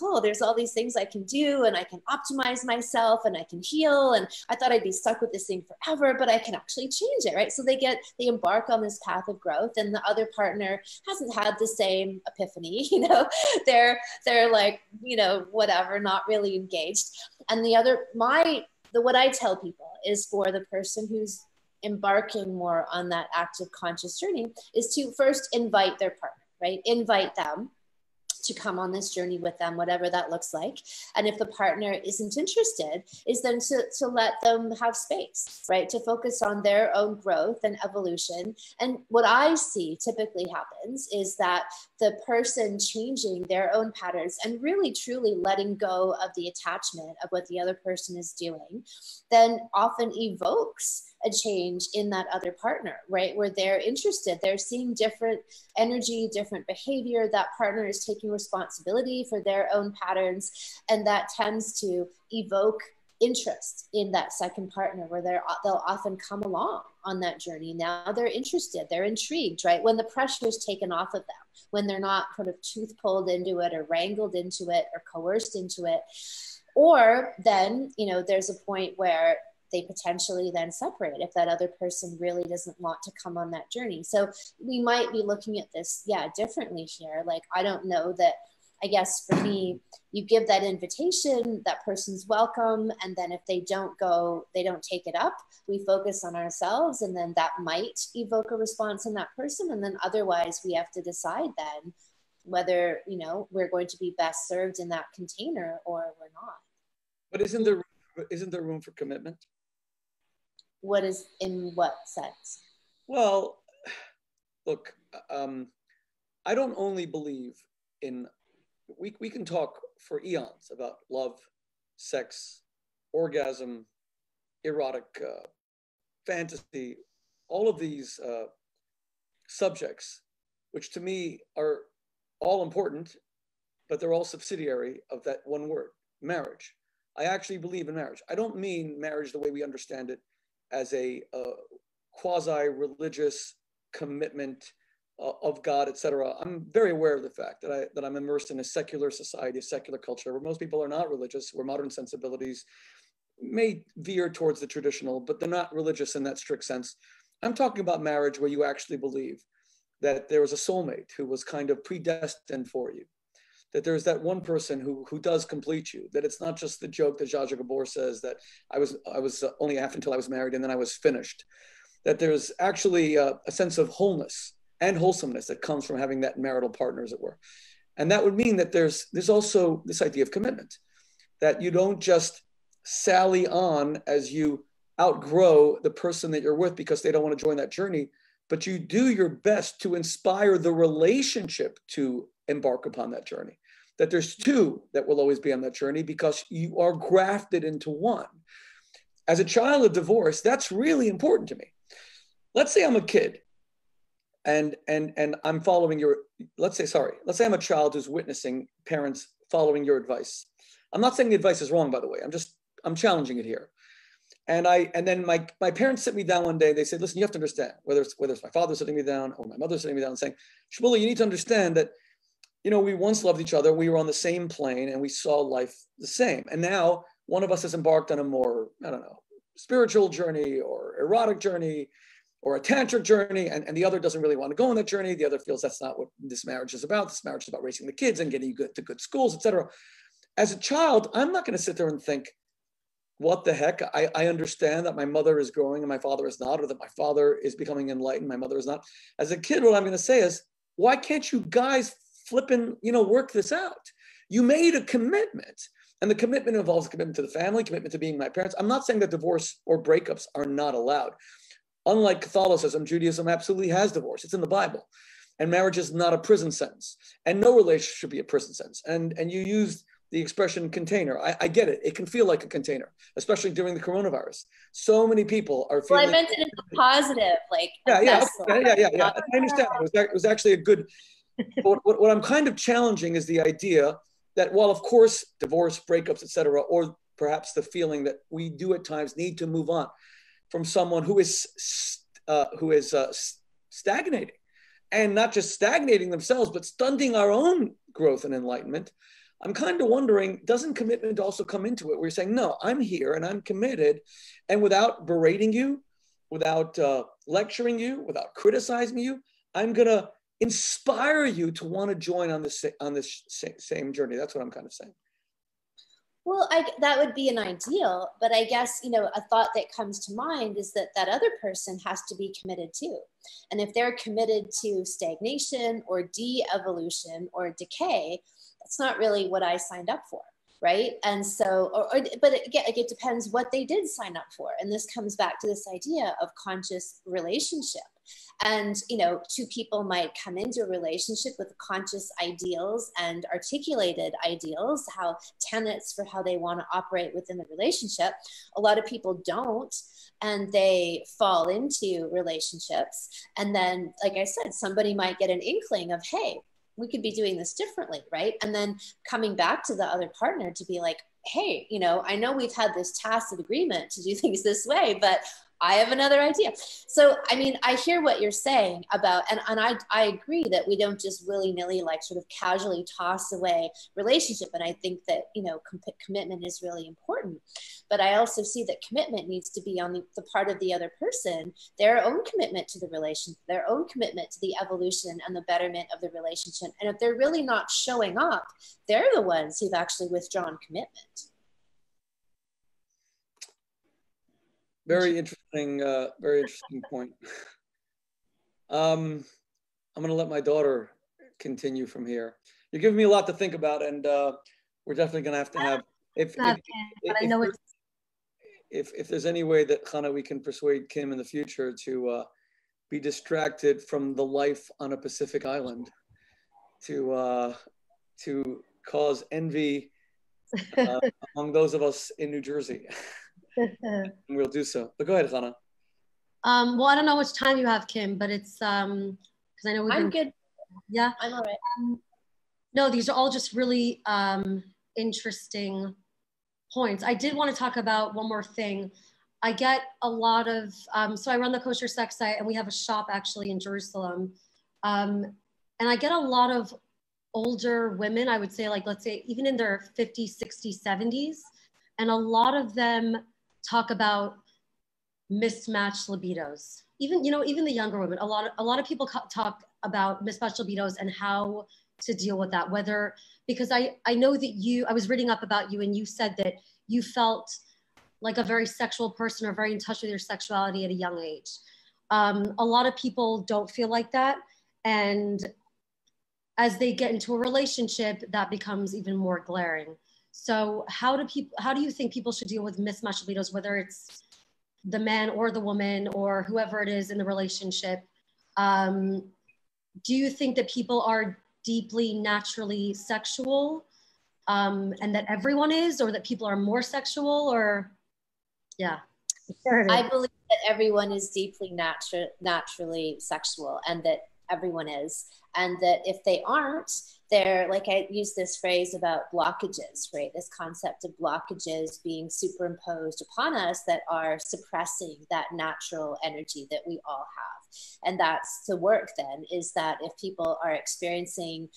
B: oh, there's all these things I can do and I can optimize myself and I can heal. And I thought I'd be stuck with this thing forever, but I can actually change it, right? So they embark on this path of growth, and the other partner hasn't had the same epiphany, you know, they're like, you know, whatever, not really engaged. And what I tell people is, for the person who's embarking more on that active conscious journey, is to first invite their partner, right? Invite them to come on this journey with them, whatever that looks like. And if the partner isn't interested, is then to let them have space, right? To focus on their own growth and evolution. And what I see typically happens is that the person changing their own patterns and really truly letting go of the attachment of what the other person is doing, then often evokes a change in that other partner, right? Where they're interested, they're seeing different energy, different behavior. That partner is taking responsibility for their own patterns. And that tends to evoke interest in that second partner, where they'll often come along on that journey. Now they're interested, they're intrigued, right? When the pressure is taken off of them, when they're not sort of tooth pulled into it or wrangled into it or coerced into it. Or then, you know, there's a point where they potentially then separate if that other person really doesn't want to come on that journey. So we might be looking at this, differently here. Like, I don't know that, I guess for me, you give that invitation, that person's welcome. And then if they don't go, they don't take it up, we focus on ourselves, and then that might evoke a response in that person. And then otherwise we have to decide then whether, you know, we're going to be best served in that container or we're not.
A: But isn't there room for commitment?
B: What is, in what sense?
A: Well, look, I don't only believe in, we can talk for eons about love, sex, orgasm, erotic fantasy, all of these subjects, which to me are all important, but they're all subsidiary of that one word, marriage. I actually believe in marriage. I don't mean marriage the way we understand it, as a quasi-religious commitment of God, etc. I'm very aware of the fact that I'm immersed in a secular society, a secular culture, where most people are not religious, where modern sensibilities may veer towards the traditional, but they're not religious in that strict sense. I'm talking about marriage where you actually believe that there was a soulmate who was kind of predestined for you, that there's that one person who does complete you, that it's not just the joke that Zsa Zsa Gabor says that I was only half until I was married and then I was finished, that there's actually a sense of wholeness and wholesomeness that comes from having that marital partner, as it were. And that would mean that there's also this idea of commitment, that you don't just sally on as you outgrow the person that you're with because they don't want to join that journey, but you do your best to inspire the relationship to embark upon that journey. That there's two that will always be on that journey because you are grafted into one. As a child of divorce, that's really important to me. Let's say I'm a kid and I'm following your, let's say I'm a child who's witnessing parents following your advice. I'm not saying the advice is wrong, by the way. I'm challenging it here. And then my parents sit me down one day, they said, listen, you have to understand, whether it's my father sitting me down or my mother sitting me down and saying, Shmuley, you need to understand that, you know, we once loved each other, we were on the same plane and we saw life the same. And now one of us has embarked on a more, I don't know, spiritual journey or erotic journey or a tantric journey, and the other doesn't really want to go on that journey. The other feels that's not what this marriage is about. This marriage is about raising the kids and getting you to good schools, etc. As a child, I'm not going to sit there and think, what the heck? I understand that my mother is growing and my father is not, or that my father is becoming enlightened, my mother is not. As a kid, what I'm going to say is, why can't you guys flipping, work this out? You made a commitment, and the commitment involves a commitment to the family, commitment to being my parents. I'm not saying that divorce or breakups are not allowed. Unlike Catholicism, Judaism absolutely has divorce. It's in the Bible. And marriage is not a prison sentence. And no relationship should be a prison sentence. And you used the expression container. I get it. It can feel like a container, especially during the coronavirus. So many people are feeling.
B: Well, I meant it in a positive, like
A: yeah. I understand. It was actually a good. What I'm kind of challenging is the idea that while of course divorce, breakups, etc., or perhaps the feeling that we do at times need to move on from someone who is stagnating, and not just stagnating themselves, but stunting our own growth and enlightenment. I'm kind of wondering, doesn't commitment also come into it? Where you're saying, no, I'm here and I'm committed, and without berating you, without lecturing you, without criticizing you, I'm gonna inspire you to want to join on this same journey. That's what I'm kind of saying.
B: Well, that would be an ideal, but I guess, a thought that comes to mind is that that other person has to be committed too. And if they're committed to stagnation or de-evolution or decay, that's not really what I signed up for, right? And so, but again, it depends what they did sign up for. And this comes back to this idea of conscious relationship. And, two people might come into a relationship with conscious ideals and articulated ideals, how tenets for how they want to operate within the relationship. A lot of people don't, and they fall into relationships. And then, like I said, somebody might get an inkling of, hey, we could be doing this differently, right? And then coming back to the other partner to be like, hey, I know we've had this tacit agreement to do things this way, but I have another idea. So, I mean, I hear what you're saying about, and I agree that we don't just willy-nilly, like sort of casually toss away relationship. And I think that, commitment is really important. But I also see that commitment needs to be on the part of the other person, their own commitment to the relationship, their own commitment to the evolution and the betterment of the relationship. And if they're really not showing up, they're the ones who've actually withdrawn commitment.
A: Very interesting point. I'm going to let my daughter continue from here. You're giving me a lot to think about, and we're definitely going to have. If there's any way that Chana, we can persuade Kim in the future to be distracted from the life on a Pacific island, to cause envy among those of us in New Jersey. We'll do so. But go ahead, Chana.
C: Well, I don't know which time you have, Kim, but it's because I know
B: I'm good.
C: Yeah,
B: I'm all right.
C: No, these are all just really interesting points. I did want to talk about one more thing. I get a lot of so I run the Kosher Sex site, and we have a shop actually in Jerusalem, and I get a lot of older women. I would say, like, let's say even in their 50s, 60s, 70s, and a lot of them talk about mismatched libidos. Even the younger women, a lot of people talk about mismatched libidos and how to deal with that. Whether, because I know that I was reading up about you, and you said that you felt like a very sexual person or very in touch with your sexuality at a young age. A lot of people don't feel like that. And as they get into a relationship, that becomes even more glaring. So how do you think people should deal with mismatched libidos, whether it's the man or the woman or whoever it is in the relationship? Do you think that people are deeply naturally sexual, and that everyone is, or that people are more sexual, or yeah?
B: I believe that everyone is deeply naturally sexual, and that everyone is, and that if they aren't, they're, like, I use this phrase about blockages, right? This concept of blockages being superimposed upon us that are suppressing that natural energy that we all have. And that's the work then, is that if people are experiencing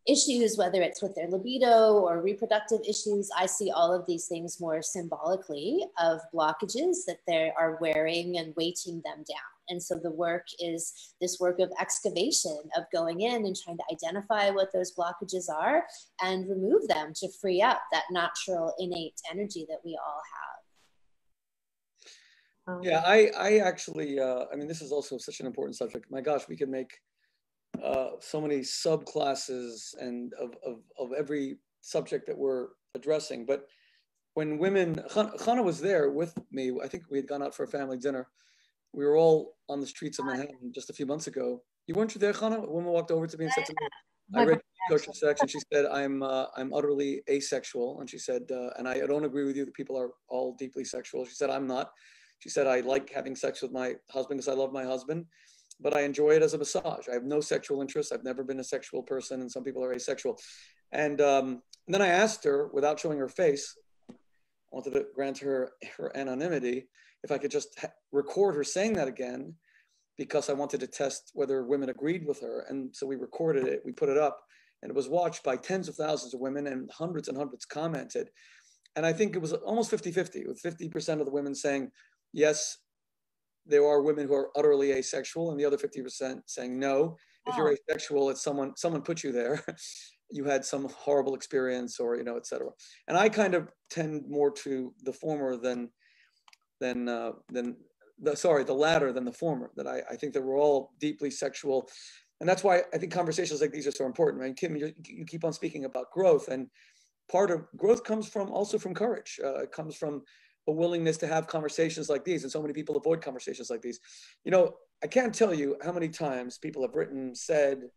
B: issues, whether it's with their libido or reproductive issues, I see all of these things more symbolically of blockages that they are wearing and weighting them down. And so the work is this work of excavation, of going in and trying to identify what those blockages are and remove them to free up that natural innate energy that we all have.
A: Yeah, I actually, I mean, this is also such an important subject. My gosh, we could make so many subclasses and of every subject that we're addressing. But when women, Chana was there with me, I think we had gone out for a family dinner, we were all on the streets of Manhattan just a few months ago. You weren't there, Chana? A woman walked over to me and said to me, I read Kosher Sex, and she said, I'm utterly asexual. And she said, and I don't agree with you that people are all deeply sexual. She said, I'm not. She said, I like having sex with my husband because I love my husband, but I enjoy it as a massage. I have no sexual interest. I've never been a sexual person, and some people are asexual. And then I asked her, without showing her face, I wanted to grant her anonymity, if I could just record her saying that again, because I wanted to test whether women agreed with her. And so we recorded it, we put it up, and it was watched by tens of thousands of women, and hundreds commented. And I think it was almost 50-50, with 50% of the women saying, yes, there are women who are utterly asexual, and the other 50% saying no. If you're asexual, it's someone put you there. You had some horrible experience, or, you know, et cetera. And I kind of tend more to the former than the latter than the former, that I think that we're all deeply sexual. And that's why I think conversations like these are so important. I mean, Kim, you keep on speaking about growth, and part of growth comes also from courage. It comes from a willingness to have conversations like these. And so many people avoid conversations like these. You know, I can't tell you how many times people have written, said,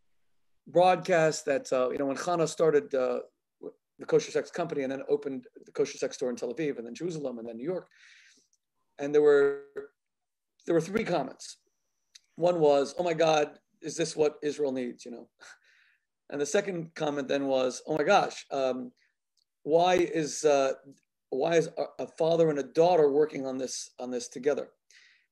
A: broadcast that, you know, when Chana started the Kosher Sex Company and then opened the Kosher Sex store in Tel Aviv and then Jerusalem and then New York, and there were three comments. One was, oh my God, is this what Israel needs, you know? And the second comment then was, oh my gosh, why is a father and a daughter working on this together?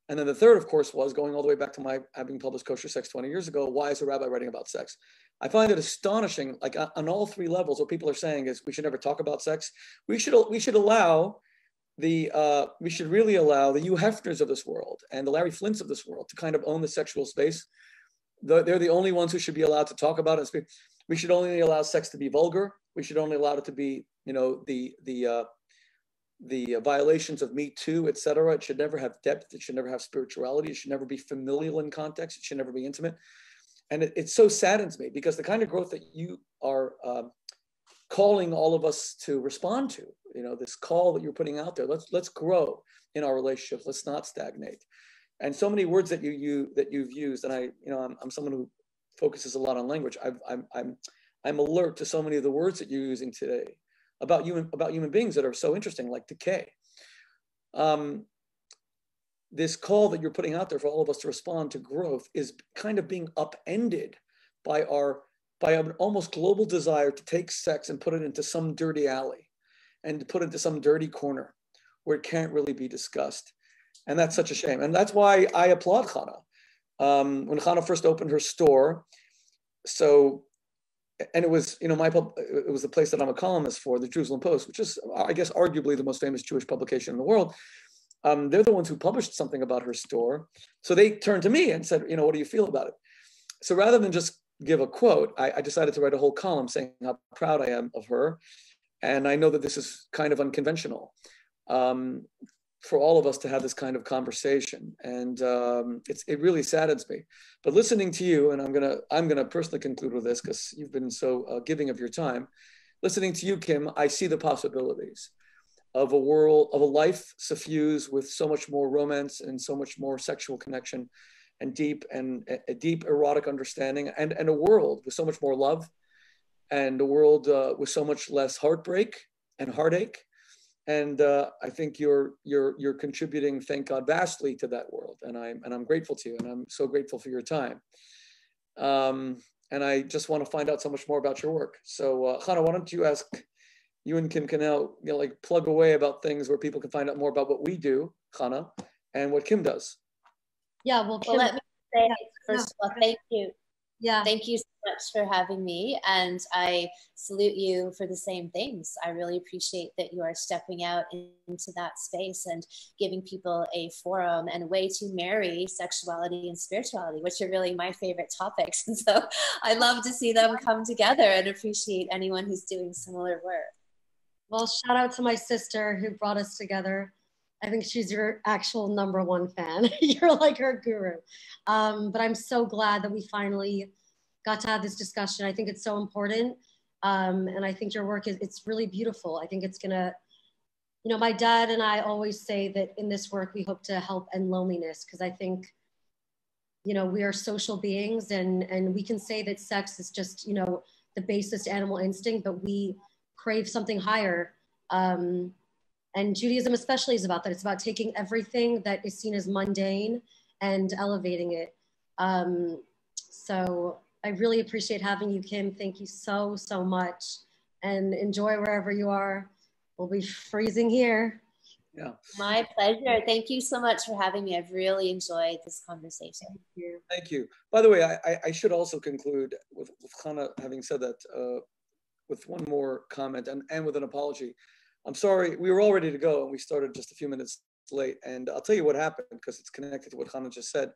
A: And then the third, of course, was, going all the way back to my having published Kosher Sex 20 years ago, why is a rabbi writing about sex? I find it astonishing, like on all three levels, what people are saying is we should never talk about sex. We should allow we should really allow the Hugh Hefners of this world and the Larry Flints of this world to kind of own the sexual space. They're the only ones who should be allowed to talk about it and speak. We should only allow sex to be vulgar. We should only allow it to be, you know, the violations of Me Too, et cetera. It should never have depth. It should never have spirituality. It should never be familial in context. It should never be intimate. And it so saddens me, because the kind of growth that you are calling all of us to respond to, you know, this call that you're putting out there, let's grow in our relationships. Let's not stagnate. And so many words that you've used, and I'm someone who focuses a lot on language. I'm alert to so many of the words that you're using today about human beings that are so interesting, like decay. This call that you're putting out there for all of us to respond to growth is kind of being upended by an almost global desire to take sex and put it into some dirty alley and to put it into some dirty corner where it can't really be discussed. And that's such a shame. And that's why I applaud Chana. When Chana first opened her store, and it was, you know, it was the place that I'm a columnist for, the Jerusalem Post, which is, I guess, arguably the most famous Jewish publication in the world. They're the ones who published something about her store. So they turned to me and said, you know, what do you feel about it? So rather than just give a quote, I decided to write a whole column saying how proud I am of her. And I know that this is kind of unconventional for all of us to have this kind of conversation. And it really saddens me. But listening to you, and I'm gonna personally conclude with this, because you've been so giving of your time. Listening to you, Kim, I see the possibilities of a world, of a life suffused with so much more romance and so much more sexual connection and a deep erotic understanding, and a world with so much more love, and a world with so much less heartbreak and heartache. And I think you're contributing, thank God, vastly to that world. And I'm grateful to you, and I'm so grateful for your time. And I just want to find out so much more about your work. So Chana, why don't you ask, you and Kim can now, you know, like plug away about things where people can find out more about what we do, Chana, and what Kim does.
C: Yeah, well, Kim,
B: let me say, first of all, thank you.
C: Yeah.
B: Thank you so much for having me. And I salute you for the same things. I really appreciate that you are stepping out into that space and giving people a forum and a way to marry sexuality and spirituality, which are really my favorite topics. And so I love to see them come together, and appreciate anyone who's doing similar work.
C: Well, shout out to my sister who brought us together. I think she's your actual #1 fan. You're like her guru. But I'm so glad that we finally got to have this discussion. I think it's so important. And I think your work it's really beautiful. I think it's gonna you know, my dad and I always say that in this work, we hope to help end loneliness, because I think, you know, we are social beings, and we can say that sex is just, you know, the basest animal instinct, but we crave something higher. And Judaism especially is about that. It's about taking everything that is seen as mundane and elevating it. So I really appreciate having you, Kim. Thank you so, so much. And enjoy wherever you are. We'll be freezing here.
A: Yeah.
B: My pleasure. Thank you so much for having me. I've really enjoyed this conversation.
C: Thank you.
A: Thank you. By the way, I should also conclude with Chana having said that, with one more comment and with an apology. I'm sorry, we were all ready to go and we started just a few minutes late. And I'll tell you what happened, because it's connected to what Chana just said.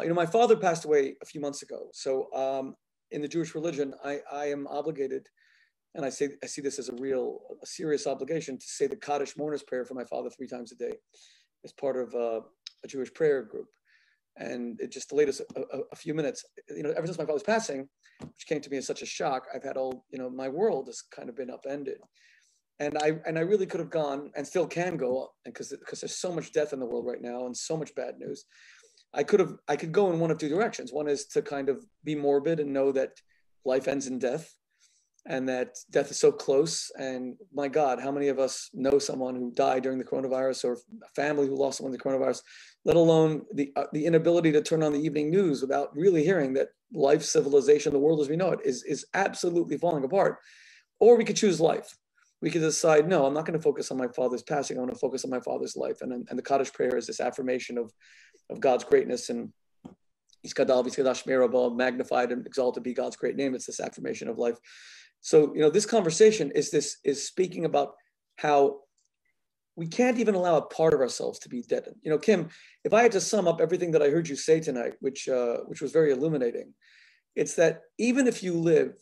A: You know, my father passed away a few months ago. So in the Jewish religion, I am obligated, and I see this as a serious obligation, to say the Kaddish mourner's prayer for my father 3 times a day as part of a Jewish prayer group. And it just delayed us a few minutes. You know, ever since my father's passing, which came to me as such a shock, I've had my world has kind of been upended. And I really could have gone, and still can go, because there's so much death in the world right now and so much bad news. I could go in one of 2 directions. One is to kind of be morbid and know that life ends in death, and that death is so close. And my God, how many of us know someone who died during the coronavirus, or a family who lost someone to the coronavirus, let alone the inability to turn on the evening news without really hearing that life, civilization, the world as we know it is absolutely falling apart. Or we could choose life. We could decide, no, I'm not going to focus on my father's passing. I'm going to focus on my father's life. And the Kaddish prayer is this affirmation of God's greatness, and Iskadal v'Iskadash Merabah, magnified and exalted be God's great name. It's this affirmation of life. So, you know, this conversation is speaking about how we can't even allow a part of ourselves to be deadened. You know, Kim, if I had to sum up everything that I heard you say tonight, which was very illuminating, it's that even if you live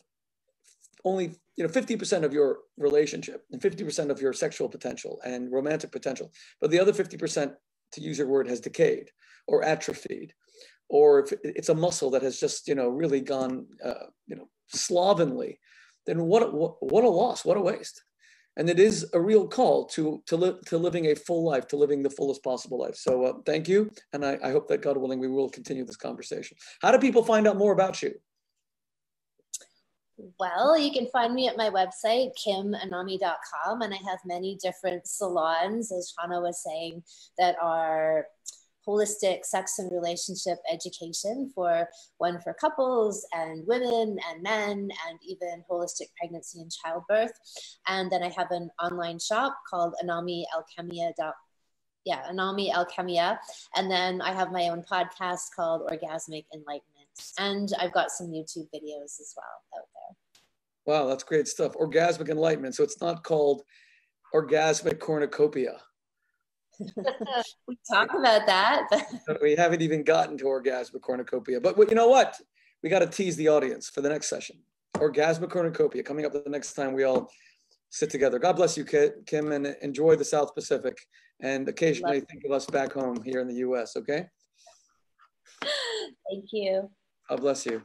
A: only 50% of your relationship and 50% of your sexual potential and romantic potential, but the other 50%, to use your word, has decayed or atrophied, or if it's a muscle that has just really gone slovenly, then what a loss, what a waste. And it is a real call to living a full life, to living the fullest possible life. So thank you, and I hope that, God willing, we will continue this conversation. How do people find out more about you?
B: Well, you can find me at my website, kimanami.com, and I have many different salons, as Chana was saying, that are holistic sex and relationship education, one for couples and women and men, and even holistic pregnancy and childbirth. And then I have an online shop called Anami Alchemia. And then I have my own podcast called Orgasmic Enlightenment. And I've got some YouTube videos as well out there.
A: Wow, that's great stuff. Orgasmic Enlightenment. So it's not called Orgasmic Cornucopia.
B: We talk about that.
A: We haven't even gotten to Orgasmic Cornucopia. But you know what? We got to tease the audience for the next session. Orgasmic Cornucopia, coming up the next time we all sit together. God bless you, Kim, and enjoy the South Pacific. And occasionally think of us back home here in the US, okay?
B: Thank you.
A: God bless you.